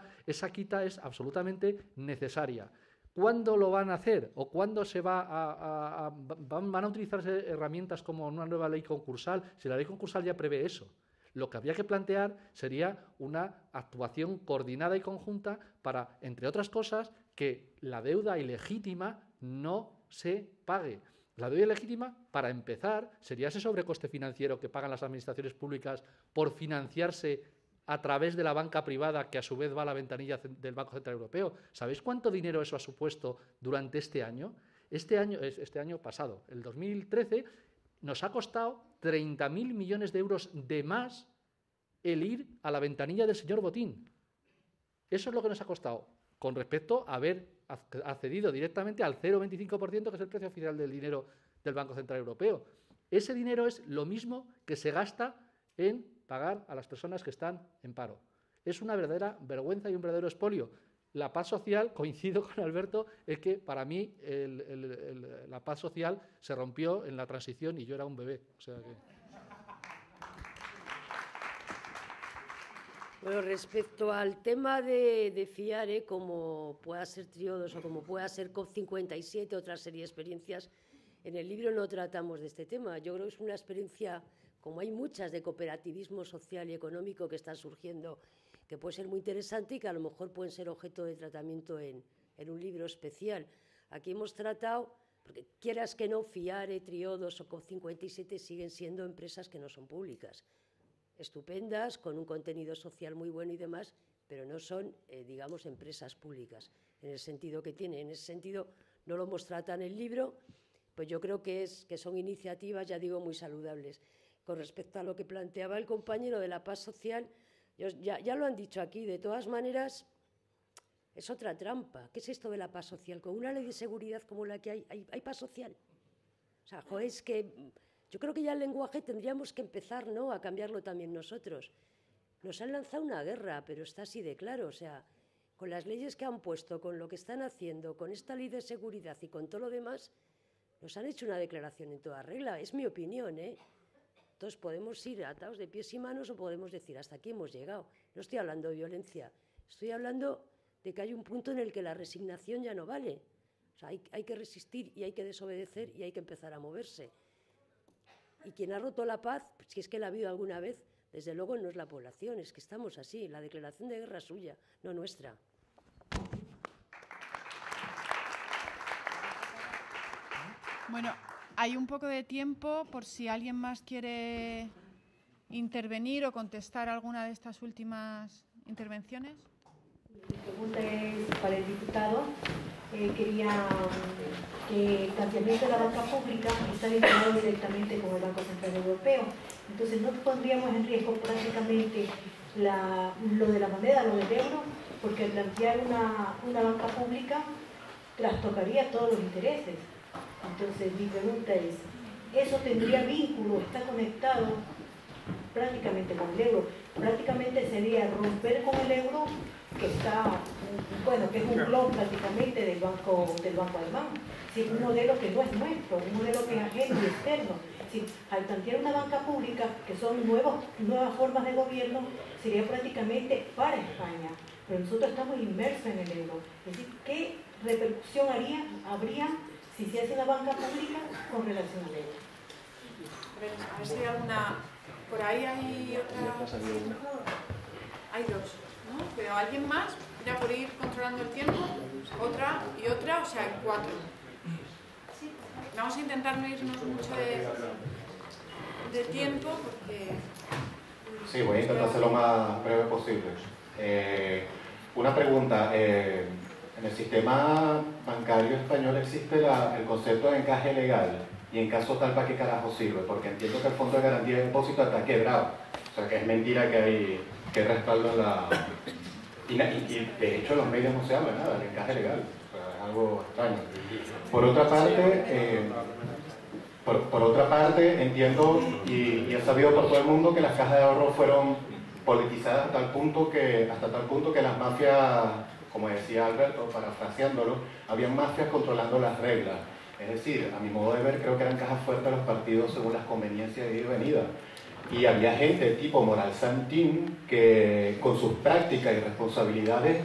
quita es absolutamente necesaria. ¿Cuándo lo van a hacer? ¿O cuándo van a utilizarse herramientas como una nueva ley concursal? Si la ley concursal ya prevé eso. Lo que habría que plantear sería una actuación coordinada y conjunta para, entre otras cosas, que la deuda ilegítima no se pague. La deuda ilegítima, para empezar, sería ese sobrecoste financiero que pagan las administraciones públicas por financiarse a través de la banca privada, que a su vez va a la ventanilla del Banco Central Europeo. ¿Sabéis cuánto dinero eso ha supuesto durante este año? Este año pasado, el 2013, nos ha costado 30.000 millones de euros de más el ir a la ventanilla del señor Botín. Eso es lo que nos ha costado, con respecto a haber accedido directamente al 0,25%, que es el precio oficial del dinero del Banco Central Europeo. Ese dinero es lo mismo que se gasta en pagar a las personas que están en paro. Es una verdadera vergüenza y un verdadero expolio. La paz social, coincido con Alberto, es que para mí la paz social se rompió en la transición y yo era un bebé. O sea que... Bueno, respecto al tema de FIARE, como pueda ser Triodos o como pueda ser COP57, otra serie de experiencias, en el libro no tratamos de este tema. Yo creo que es una experiencia, como hay muchas de cooperativismo social y económico que están surgiendo, que puede ser muy interesante y que a lo mejor pueden ser objeto de tratamiento en un libro especial. Aquí hemos tratado, porque quieras que no, FIARE, Triodos o COP57 siguen siendo empresas que no son públicas, estupendas, con un contenido social muy bueno y demás, pero no son, digamos, empresas públicas, en el sentido que tienen. En ese sentido, no lo hemos tratado en el libro, pues yo creo que son iniciativas, ya digo, muy saludables. Con respecto a lo que planteaba el compañero de la paz social, ya lo han dicho aquí, de todas maneras, es otra trampa. ¿Qué es esto de la paz social? Con una ley de seguridad como la que hay paz social. O sea, joder, es que yo creo que ya el lenguaje tendríamos que empezar, ¿no?, a cambiarlo también nosotros. Nos han lanzado una guerra, pero está así de claro. O sea, con las leyes que han puesto, con lo que están haciendo, con esta ley de seguridad y con todo lo demás, nos han hecho una declaración en toda regla. Es mi opinión, ¿eh? Entonces podemos ir atados de pies y manos o podemos decir hasta aquí hemos llegado. No estoy hablando de violencia, estoy hablando de que hay un punto en el que la resignación ya no vale. O sea, hay que resistir y hay que desobedecer y hay que empezar a moverse. Y quien ha roto la paz, pues, si es que la ha habido alguna vez, desde luego no es la población, es que estamos así. La declaración de guerra es suya, no nuestra. Bueno, hay un poco de tiempo por si alguien más quiere intervenir o contestar alguna de estas últimas intervenciones. Mi pregunta es para el diputado. Quería que el planteamiento de la banca pública está vinculado directamente con el Banco Central Europeo. Entonces, ¿no pondríamos en riesgo prácticamente lo de la moneda, lo del euro? Porque al plantear una banca pública trastocaría todos los intereses. Entonces, mi pregunta es, ¿eso tendría vínculo, está conectado prácticamente con el euro? Prácticamente sería romper con el euro, que está, bueno, que es un clon prácticamente del banco alemán. Sí, un modelo que no es nuestro, un modelo que es ajeno y externo. Sí, al plantear una banca pública, que son nuevas formas de gobierno, sería prácticamente para España. Pero nosotros estamos inmersos en el euro. Es decir, ¿qué repercusión habría si se hace una banca pública con relación al euro? A ver si hay alguna... Por ahí hay otra... Hay dos, ¿no? Pero alguien más, ya por ir controlando el tiempo, otra y otra, o sea, 4. Vamos a intentar no irnos mucho de tiempo porque... Sí, voy a intentar ser lo más breve posible. Una pregunta. En el sistema bancario español existe el concepto de encaje legal. Y en caso tal, ¿para qué carajo sirve? Porque entiendo que el Fondo de Garantía de Depósitos está quebrado. O sea, que es mentira que hay respaldo en la... Y de hecho en los medios no se habla nada del encaje legal. O sea, es algo extraño. Por otra parte, entiendo y he sabido por todo el mundo que las cajas de ahorro fueron politizadas hasta tal punto que las mafias, como decía Alberto, parafraseándolo, habían mafias controlando las reglas. Es decir, a mi modo de ver, creo que eran cajas fuertes de los partidos según las conveniencias de ida y venida. Y había gente tipo Moral Santín que con sus prácticas y responsabilidades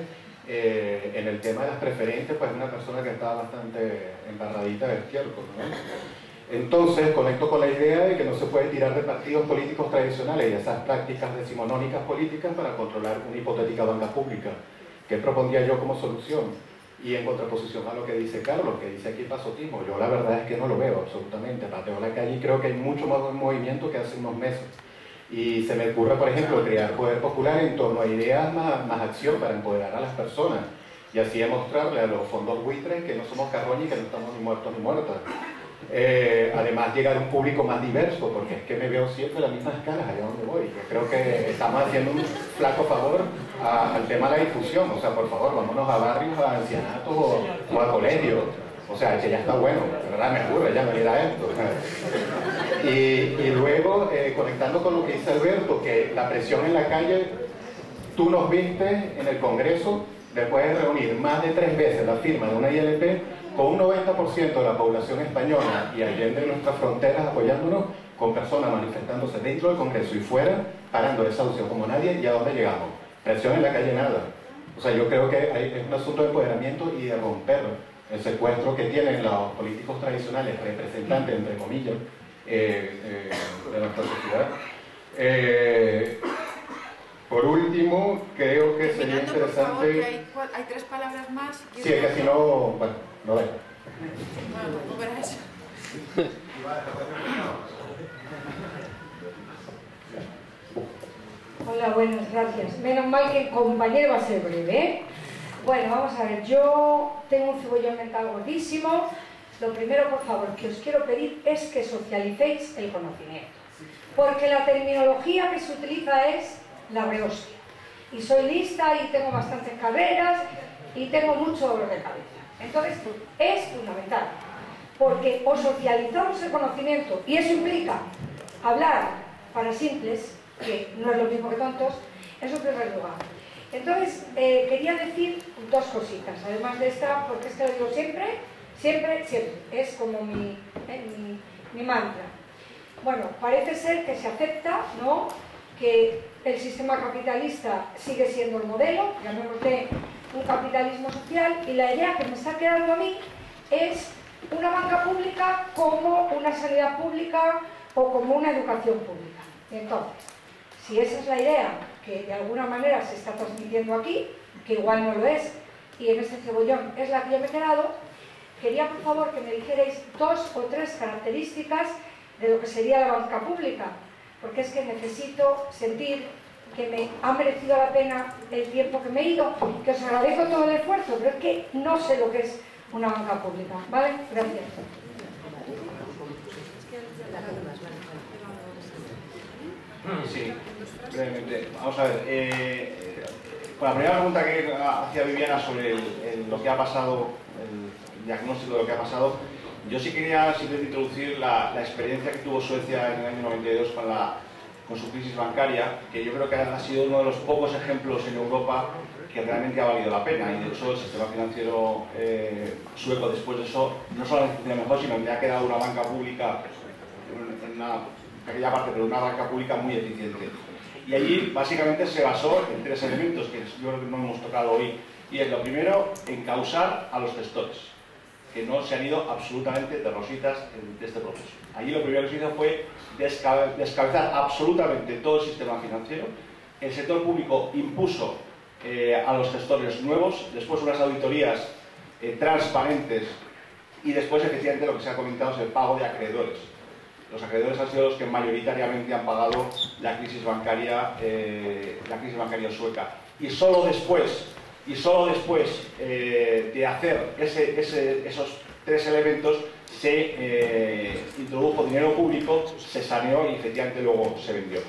en el tema de las preferencias, pues una persona que estaba bastante embarradita de estiércol, ¿no? Entonces, conecto con la idea de que no se puede tirar de partidos políticos tradicionales y esas prácticas decimonónicas políticas para controlar una hipotética banca pública. ¿Qué propondría yo como solución? Y en contraposición a lo que dice Carlos, que dice aquí pasotismo, yo la verdad es que no lo veo absolutamente. Pateo la calle y creo que hay mucho más buen movimiento que hace unos meses. Y se me ocurre, por ejemplo, crear poder popular en torno a ideas más acción para empoderar a las personas y así demostrarle a los fondos buitres que no somos carroña y que no estamos ni muertos ni muertas. Además, llegar a un público más diverso, porque es que me veo siempre las mismas caras allá donde voy. Yo creo que estamos haciendo un flaco favor al tema de la difusión. O sea, por favor, vámonos a barrios, a ancianatos o a colegios. O sea, que ya está bueno, de verdad me aburre ya venir a esto. Y luego, conectando con lo que dice Alberto, que la presión en la calle, tú nos viste en el Congreso, después de reunir más de 3 veces la firma de una ILP, con un 90% de la población española y allende nuestras fronteras apoyándonos, con personas manifestándose dentro del Congreso y fuera, parando desahucios como nadie. ¿Y a dónde llegamos? Presión en la calle, nada. O sea, yo creo que es un asunto de empoderamiento y de romper el secuestro que tienen los políticos tradicionales, representantes, entre comillas, de nuestra sociedad. Por último, creo que sería interesante... Por favor, que hay 3 palabras más. Sí, es que si no... Bueno, no veo. Bueno, tampoco era eso. Hola, buenas, gracias. Menos mal que el compañero va a ser breve, ¿eh? Bueno, vamos a ver, yo tengo un cebollón mental gordísimo. Lo primero, por favor, que os quiero pedir es que socialicéis el conocimiento. Porque la terminología que se utiliza es la rehostia. Y soy lista y tengo bastantes carreras y tengo mucho dolor de cabeza. Entonces, es fundamental. Porque o socializamos el conocimiento, y eso implica hablar para simples, que no es lo mismo que tontos, eso en primer lugar. Entonces, quería decir 2 cositas, además de esta, porque es que lo digo siempre, siempre, siempre. Es como mi mantra. Bueno, parece ser que se acepta, ¿no?, que el sistema capitalista sigue siendo el modelo, llamémosle un capitalismo social, y la idea que me está quedando a mí es una banca pública como una sanidad pública, o como una educación pública. Entonces, si esa es la idea que de alguna manera se está transmitiendo aquí, que igual no lo es, y en este cebollón es la que yo me he quedado, quería por favor que me dijerais 2 o 3 características de lo que sería la banca pública, porque es que necesito sentir que me ha merecido la pena el tiempo que me he ido, que os agradezco todo el esfuerzo, pero es que no sé lo que es una banca pública. ¿Vale? Gracias. Sí, brevemente. Vamos a ver. Con la primera pregunta que hacía Viviana sobre lo que ha pasado, el diagnóstico de lo que ha pasado, yo sí quería simplemente introducir la experiencia que tuvo Suecia en el año 92 con su crisis bancaria, que yo creo que ha sido uno de los pocos ejemplos en Europa que realmente ha valido la pena, y de hecho el sistema financiero sueco después de eso no solamente funciona mejor, sino que ha quedado una banca pública, en una pequeña parte, pero una banca pública muy eficiente. Y allí básicamente se basó en 3 elementos que yo creo que no hemos tocado hoy, y es lo primero, encausar a los gestores, que no se han ido absolutamente de rositas de este proceso. Allí lo primero que se hizo fue descabezar absolutamente todo el sistema financiero. El sector público impuso a los gestores nuevos, después unas auditorías transparentes, y después efectivamente lo que se ha comentado es el pago de acreedores. Los acreedores han sido los que mayoritariamente han pagado la crisis bancaria sueca. Y solo después de hacer esos 3 elementos se introdujo dinero público, se saneó y efectivamente luego se vendió.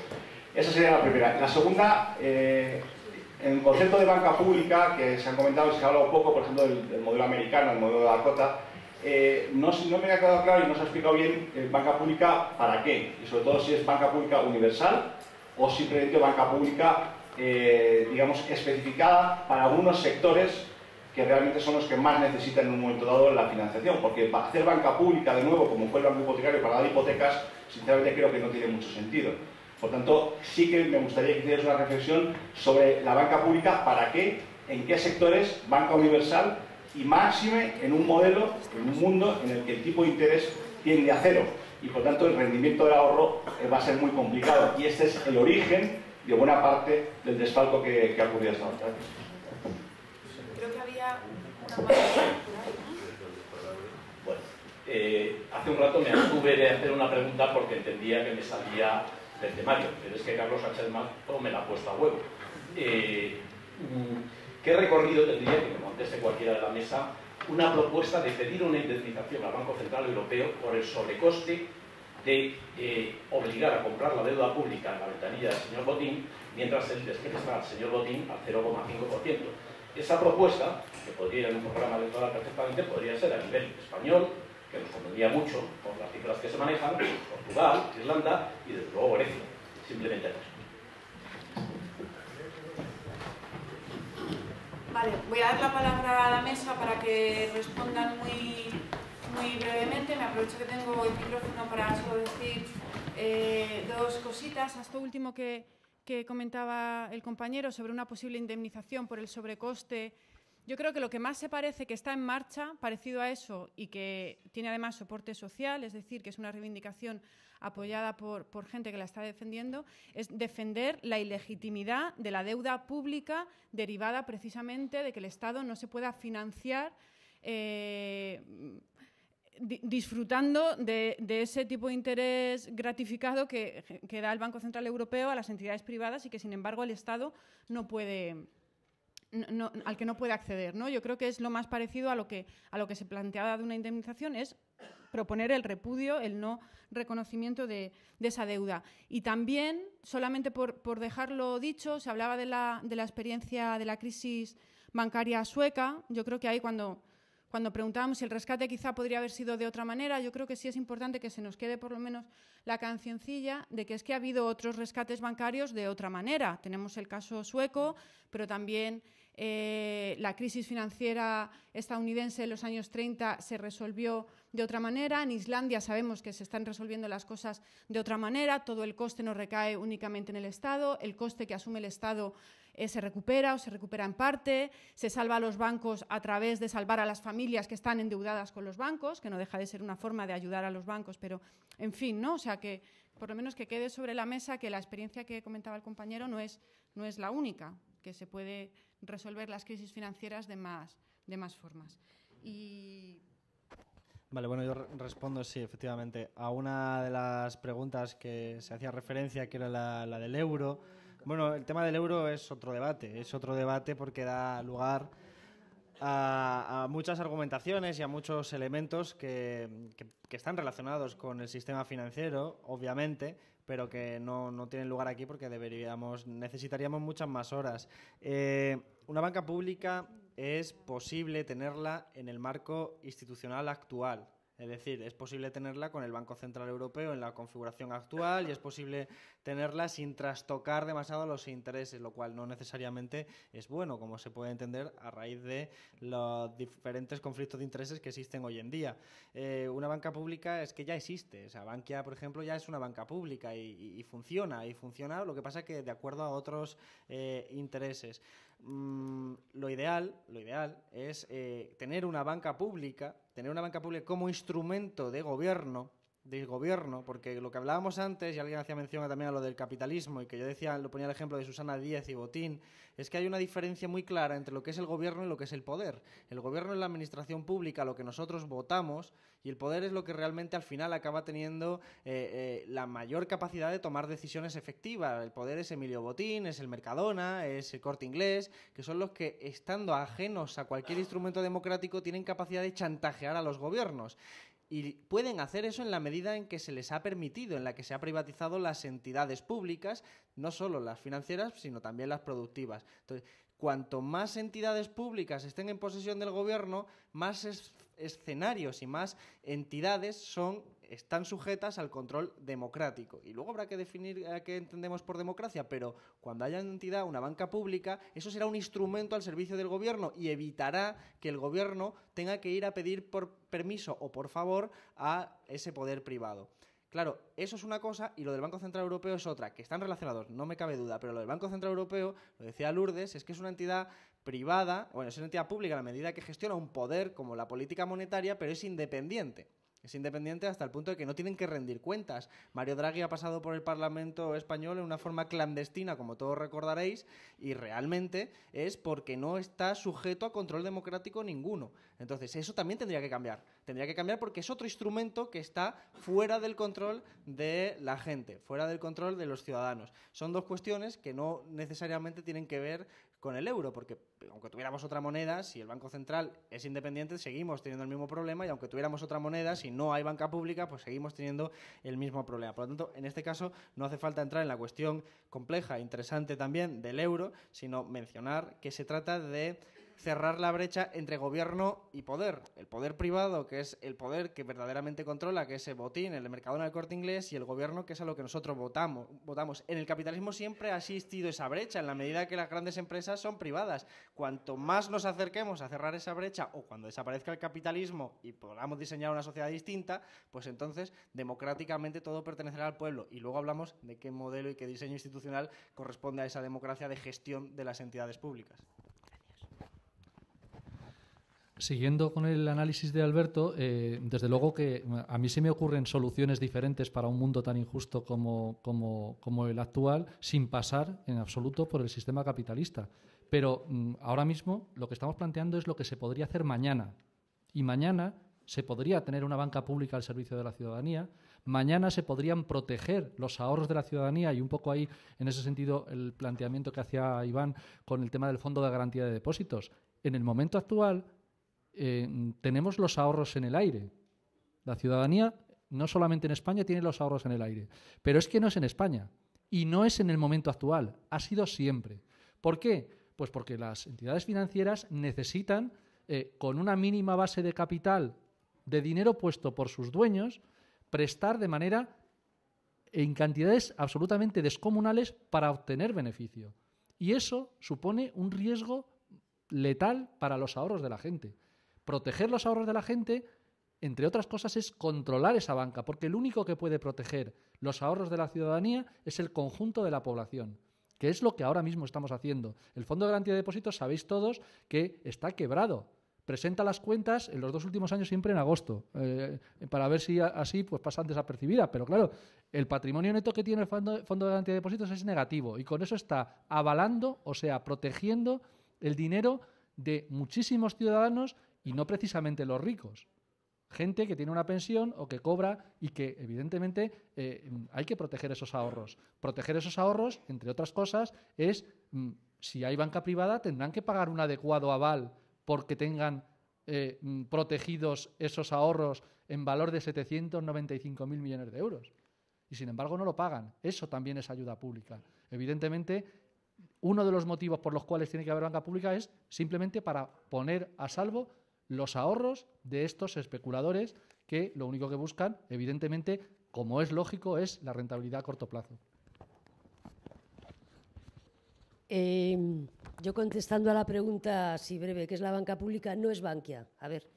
Esa sería la primera. La segunda, en el concepto de banca pública, que se han comentado, se ha hablado poco, por ejemplo, del modelo americano, el modelo de Dakota. No me ha quedado claro y no se ha explicado bien banca pública para qué, y sobre todo si es banca pública universal o simplemente banca pública, digamos, especificada para algunos sectores que realmente son los que más necesitan en un momento dado la financiación, porque para hacer banca pública de nuevo, como fue el banco hipotecario para dar hipotecas, sinceramente creo que no tiene mucho sentido. Por tanto, sí que me gustaría que hicieras una reflexión sobre la banca pública, para qué, en qué sectores, banca universal, y máxime en un modelo, en un mundo en el que el tipo de interés tiende a 0 y por tanto el rendimiento del ahorro va a ser muy complicado, y este es el origen de buena parte del desfalco que ha ocurrido hasta ahora. Creo que había una más. Bueno, hace un rato me abstuve de hacer una pregunta porque entendía que me salía del temario, pero es que Carlos Sánchez Marco me la ha puesto a huevo. ¿Qué recorrido tendría, que me conteste cualquiera de la mesa, una propuesta de pedir una indemnización al Banco Central Europeo por el sobrecoste de obligar a comprar la deuda pública en la ventanilla del señor Botín, mientras él desprecia al señor Botín al 0,5%? Esa propuesta, que podría ir en un programa electoral perfectamente, podría ser a nivel español, que nos convendría mucho por las cifras que se manejan, Portugal, Irlanda y desde luego Grecia. Simplemente eso. Vale, voy a dar la palabra a la mesa para que respondan muy brevemente. Me aprovecho que tengo el micrófono para solo decir 2 cositas. A esto último que comentaba el compañero sobre una posible indemnización por el sobrecoste, yo creo que lo que más se parece que está en marcha, parecido a eso, y que tiene además soporte social, es decir, que es una reivindicación apoyada por gente que la está defendiendo, es defender la ilegitimidad de la deuda pública derivada precisamente de que el Estado no se pueda financiar disfrutando de ese tipo de interés gratificado que da el Banco Central Europeo a las entidades privadas y que, sin embargo, el Estado no puede... al que no puede acceder, ¿no? Yo creo que es lo más parecido a lo que se planteaba de una indemnización, es proponer el repudio, el no reconocimiento de esa deuda. Y también, solamente por dejarlo dicho, se hablaba de la experiencia de la crisis bancaria sueca. Yo creo que ahí cuando preguntábamos si el rescate quizá podría haber sido de otra manera, yo creo que sí es importante que se nos quede por lo menos la cancioncilla de que es que ha habido otros rescates bancarios de otra manera. Tenemos el caso sueco, pero también la crisis financiera estadounidense en los años 30 se resolvió de otra manera. En Islandia sabemos que se están resolviendo las cosas de otra manera. Todo el coste no recae únicamente en el Estado. El coste que asume el Estado se recupera o se recupera en parte, se salva a los bancos a través de salvar a las familias que están endeudadas con los bancos, que no deja de ser una forma de ayudar a los bancos, pero en fin, ¿no? O sea, que por lo menos que quede sobre la mesa que la experiencia que comentaba el compañero no es la única, que se puede resolver las crisis financieras de más formas. Vale, bueno, yo respondo, sí, efectivamente, a una de las preguntas que se hacía referencia, que era la del euro. Bueno, el tema del euro es otro debate porque da lugar a muchas argumentaciones y a muchos elementos que están relacionados con el sistema financiero, obviamente, pero que no tienen lugar aquí porque necesitaríamos muchas más horas. Una banca pública es posible tenerla en el marco institucional actual. Es decir, es posible tenerla con el Banco Central Europeo en la configuración actual y es posible tenerla sin trastocar demasiado los intereses, lo cual no necesariamente es bueno, como se puede entender a raíz de los diferentes conflictos de intereses que existen hoy en día. Una banca pública es que ya existe. O sea, Bankia, por ejemplo, ya es una banca pública y funciona. Lo que pasa es que de acuerdo a otros intereses. Lo ideal es tener una banca pública como instrumento de gobierno, porque lo que hablábamos antes, y alguien hacía mención también a lo del capitalismo, y que yo lo ponía el ejemplo de Susana Díez y Botín, es que hay una diferencia muy clara entre lo que es el gobierno y lo que es el poder. El gobierno es la administración pública, lo que nosotros votamos, y el poder es lo que realmente al final acaba teniendo la mayor capacidad de tomar decisiones efectivas. El poder es Emilio Botín, es el Mercadona, es el Corte Inglés, que son los que, estando ajenos a cualquier instrumento democrático, tienen capacidad de chantajear a los gobiernos. Y pueden hacer eso en la medida en que se les ha permitido, en la que se ha privatizado las entidades públicas, no solo las financieras, sino también las productivas. Entonces, cuanto más entidades públicas estén en posesión del gobierno, más escenarios y más entidades están sujetas al control democrático. Y luego habrá que definir qué entendemos por democracia, pero cuando haya una entidad, una banca pública, eso será un instrumento al servicio del gobierno y evitará que el gobierno tenga que ir a pedir por permiso o por favor a ese poder privado. Claro, eso es una cosa y lo del Banco Central Europeo es otra, que están relacionados, no me cabe duda, pero lo del Banco Central Europeo, lo decía Lourdes, es que es una entidad privada, es una entidad pública a la medida que gestiona un poder como la política monetaria, pero es independiente. Es independiente hasta el punto de que no tienen que rendir cuentas. Mario Draghi ha pasado por el Parlamento español en una forma clandestina, como todos recordaréis, y realmente es porque no está sujeto a control democrático ninguno. Entonces, eso también tendría que cambiar. Tendría que cambiar porque es otro instrumento que está fuera del control de la gente, fuera del control de los ciudadanos. Son dos cuestiones que no necesariamente tienen que ver con el euro, porque aunque tuviéramos otra moneda, si el Banco Central es independiente, seguimos teniendo el mismo problema, y aunque tuviéramos otra moneda, si no hay banca pública, pues seguimos teniendo el mismo problema. Por lo tanto, en este caso no hace falta entrar en la cuestión compleja, interesante también, del euro, sino mencionar que se trata de cerrar la brecha entre gobierno y poder. El poder privado, que es el poder que verdaderamente controla, que es el Botín, el Mercadona, el Corte Inglés, y el gobierno, que es a lo que nosotros votamos. En el capitalismo siempre ha existido esa brecha, en la medida que las grandes empresas son privadas. Cuanto más nos acerquemos a cerrar esa brecha, o cuando desaparezca el capitalismo y podamos diseñar una sociedad distinta, pues entonces democráticamente todo pertenecerá al pueblo. Y luego hablamos de qué modelo y qué diseño institucional corresponde a esa democracia de gestión de las entidades públicas. Siguiendo con el análisis de Alberto, desde luego que a mí se me ocurren soluciones diferentes para un mundo tan injusto como el actual, sin pasar en absoluto por el sistema capitalista. Pero ahora mismo lo que estamos planteando es lo que se podría hacer mañana. Y mañana se podría tener una banca pública al servicio de la ciudadanía. Mañana se podrían proteger los ahorros de la ciudadanía, y un poco ahí, en ese sentido, el planteamiento que hacía Iván con el tema del Fondo de Garantía de Depósitos. En el momento actual tenemos los ahorros en el aire. La ciudadanía, no solamente en España, tiene los ahorros en el aire. Pero es que no es en España y no es en el momento actual. Ha sido siempre. ¿Por qué? Pues porque las entidades financieras necesitan, con una mínima base de capital de dinero puesto por sus dueños, prestar de manera en cantidades absolutamente descomunales para obtener beneficio. Y eso supone un riesgo letal para los ahorros de la gente. Proteger los ahorros de la gente, entre otras cosas, es controlar esa banca, porque el único que puede proteger los ahorros de la ciudadanía es el conjunto de la población. que es lo que ahora mismo estamos haciendo. El Fondo de Garantía de Depósitos, sabéis todos que está quebrado. Presenta las cuentas en los 2 últimos años siempre en agosto, para ver si así pues pasan desapercibidas. Pero claro, el patrimonio neto que tiene el Fondo de Garantía de Depósitos es negativo y con eso está avalando, o sea, protegiendo el dinero de muchísimos ciudadanos y no precisamente los ricos. Gente que tiene una pensión o que cobra y que, evidentemente, hay que proteger esos ahorros. Proteger esos ahorros, entre otras cosas, es, si hay banca privada, tendrán que pagar un adecuado aval porque tengan protegidos esos ahorros en valor de 795.000 millones de euros. Y, sin embargo, no lo pagan. Eso también es ayuda pública. Evidentemente, uno de los motivos por los cuales tiene que haber banca pública es simplemente para poner a salvo los ahorros de estos especuladores que lo único que buscan, evidentemente, como es lógico, es la rentabilidad a corto plazo. Yo contestando a la pregunta así breve, ¿qué es la banca pública? No es Bankia. A ver,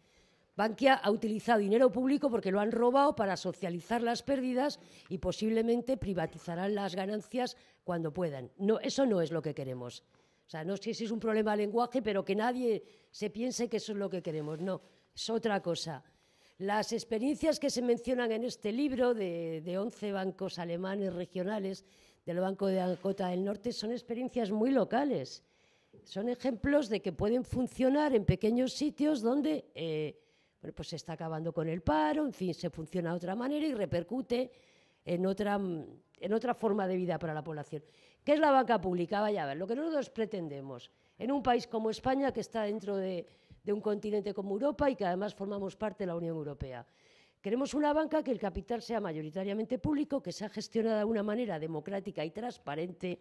Bankia ha utilizado dinero público porque lo han robado para socializar las pérdidas y posiblemente privatizarán las ganancias cuando puedan. No, eso no es lo que queremos. O sea, no sé si es un problema de lenguaje, pero que nadie se piense que eso es lo que queremos. No, es otra cosa. Las experiencias que se mencionan en este libro de 11 bancos alemanes regionales del Banco de Dakota del Norte son experiencias muy locales. Son ejemplos de que pueden funcionar en pequeños sitios donde pues se está acabando con el paro, en fin, se funciona de otra manera y repercute en otra forma de vida para la población. ¿Qué es la banca pública? Vaya a ver, lo que nosotros pretendemos en un país como España, que está dentro de un continente como Europa y que además formamos parte de la Unión Europea. Queremos una banca que el capital sea mayoritariamente público, que sea gestionada de una manera democrática y transparente,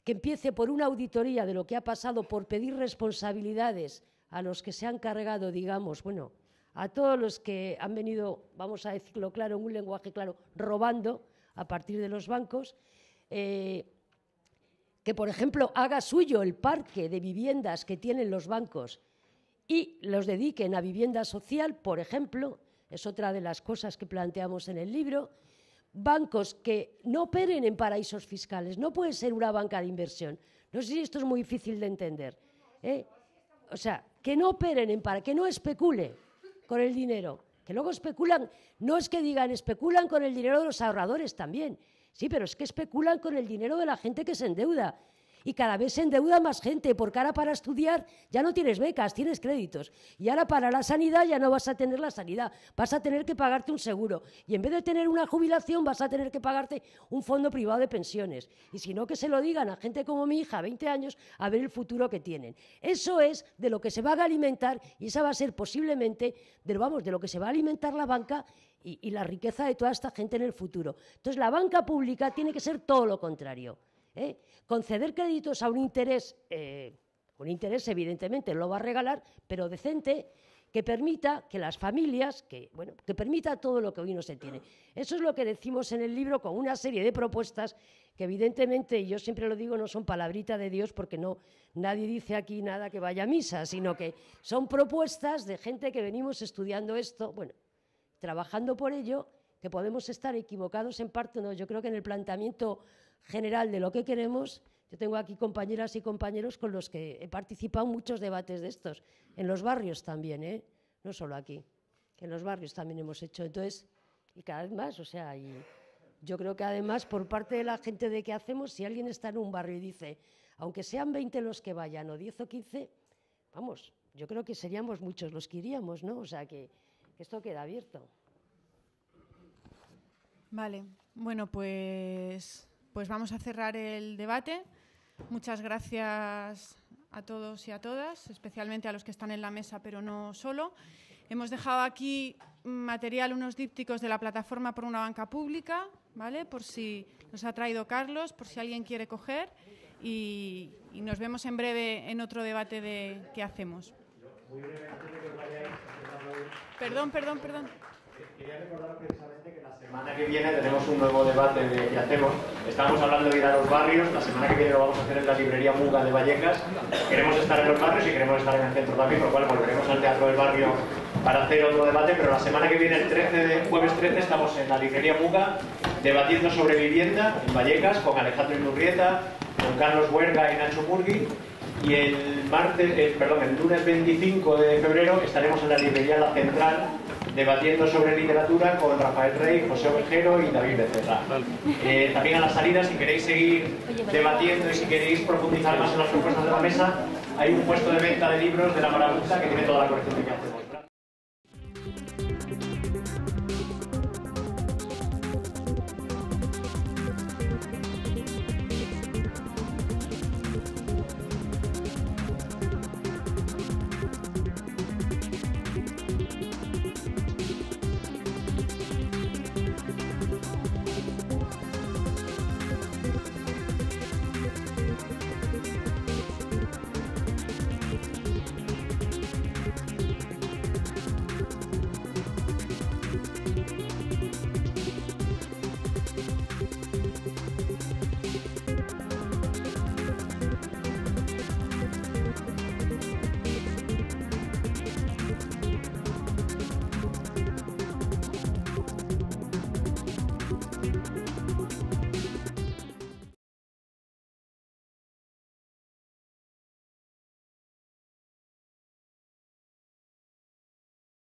que empiece por una auditoría de lo que ha pasado, por pedir responsabilidades a los que se han cargado, digamos, bueno, a todos los que han venido, vamos a decirlo claro, en un lenguaje claro, robando a partir de los bancos, que, por ejemplo, haga suyo el parque de viviendas que tienen los bancos y los dediquen a vivienda social, por ejemplo, es otra de las cosas que planteamos en el libro. Bancos que no operen en paraísos fiscales, no puede ser una banca de inversión. No sé si esto es muy difícil de entender. O sea, que no operen que no especule con el dinero, que luego especulan, no es que digan especulan con el dinero de los ahorradores también, sí, pero es que especulan con el dinero de la gente que se endeuda. Y cada vez se endeuda más gente, porque ahora para estudiar ya no tienes becas, tienes créditos. Y ahora para la sanidad ya no vas a tener la sanidad, vas a tener que pagarte un seguro. Y en vez de tener una jubilación vas a tener que pagarte un fondo privado de pensiones. Y si no, que se lo digan a gente como mi hija, 20 años, a ver el futuro que tienen. Eso es de lo que se va a alimentar y esa va a ser posiblemente, de lo que se va a alimentar la banca y la riqueza de toda esta gente en el futuro. Entonces la banca pública tiene que ser todo lo contrario. Conceder créditos a un interés evidentemente lo va a regalar, pero decente, que permita que las familias, que permita todo lo que hoy no se tiene. Eso es lo que decimos en el libro con una serie de propuestas que evidentemente, y yo siempre lo digo, no son palabrita de Dios porque nadie dice aquí nada que vaya a misa, sino que son propuestas de gente que venimos estudiando esto, trabajando por ello, que podemos estar equivocados en parte, no, yo creo que en el planteamiento general de lo que queremos, yo tengo aquí compañeras y compañeros con los que he participado en muchos debates de estos, en los barrios también, no solo aquí, que en los barrios también hemos hecho, entonces, y cada vez más, y yo creo que además por parte de la gente de qué hacemos, si alguien está en un barrio y dice, aunque sean 20 los que vayan o 10 o 15, vamos, yo creo que seríamos muchos los que iríamos, ¿no? O sea, que esto queda abierto. Vale, bueno, pues vamos a cerrar el debate. Muchas gracias a todos y a todas, especialmente a los que están en la mesa, pero no solo. Hemos dejado aquí material, unos dípticos de la plataforma por una banca pública, ¿vale? Por si nos ha traído Carlos, por si alguien quiere coger, y nos vemos en breve en otro debate de qué hacemos. Perdón. Quería recordar precisamente que la semana que viene tenemos un nuevo debate de qué hacemos. Estábamos hablando de ir a los barrios, la semana que viene lo vamos a hacer en la librería Muga de Vallecas. Queremos estar en los barrios y queremos estar en el centro también, por lo cual volveremos al Teatro del Barrio para hacer otro debate, pero la semana que viene, jueves 13, estamos en la librería Muga debatiendo sobre vivienda en Vallecas con Alejandro Inurrieta, con Carlos Huerga y Nacho Murgui. Y el lunes 25 de febrero estaremos en la librería La Central debatiendo sobre literatura con Rafael Rey, José Ovejero y David Becerra. También a la salida, si queréis seguir debatiendo y si queréis profundizar más en las propuestas de la mesa, hay un puesto de venta de libros de La Marabunta que tiene toda la colección que hacemos.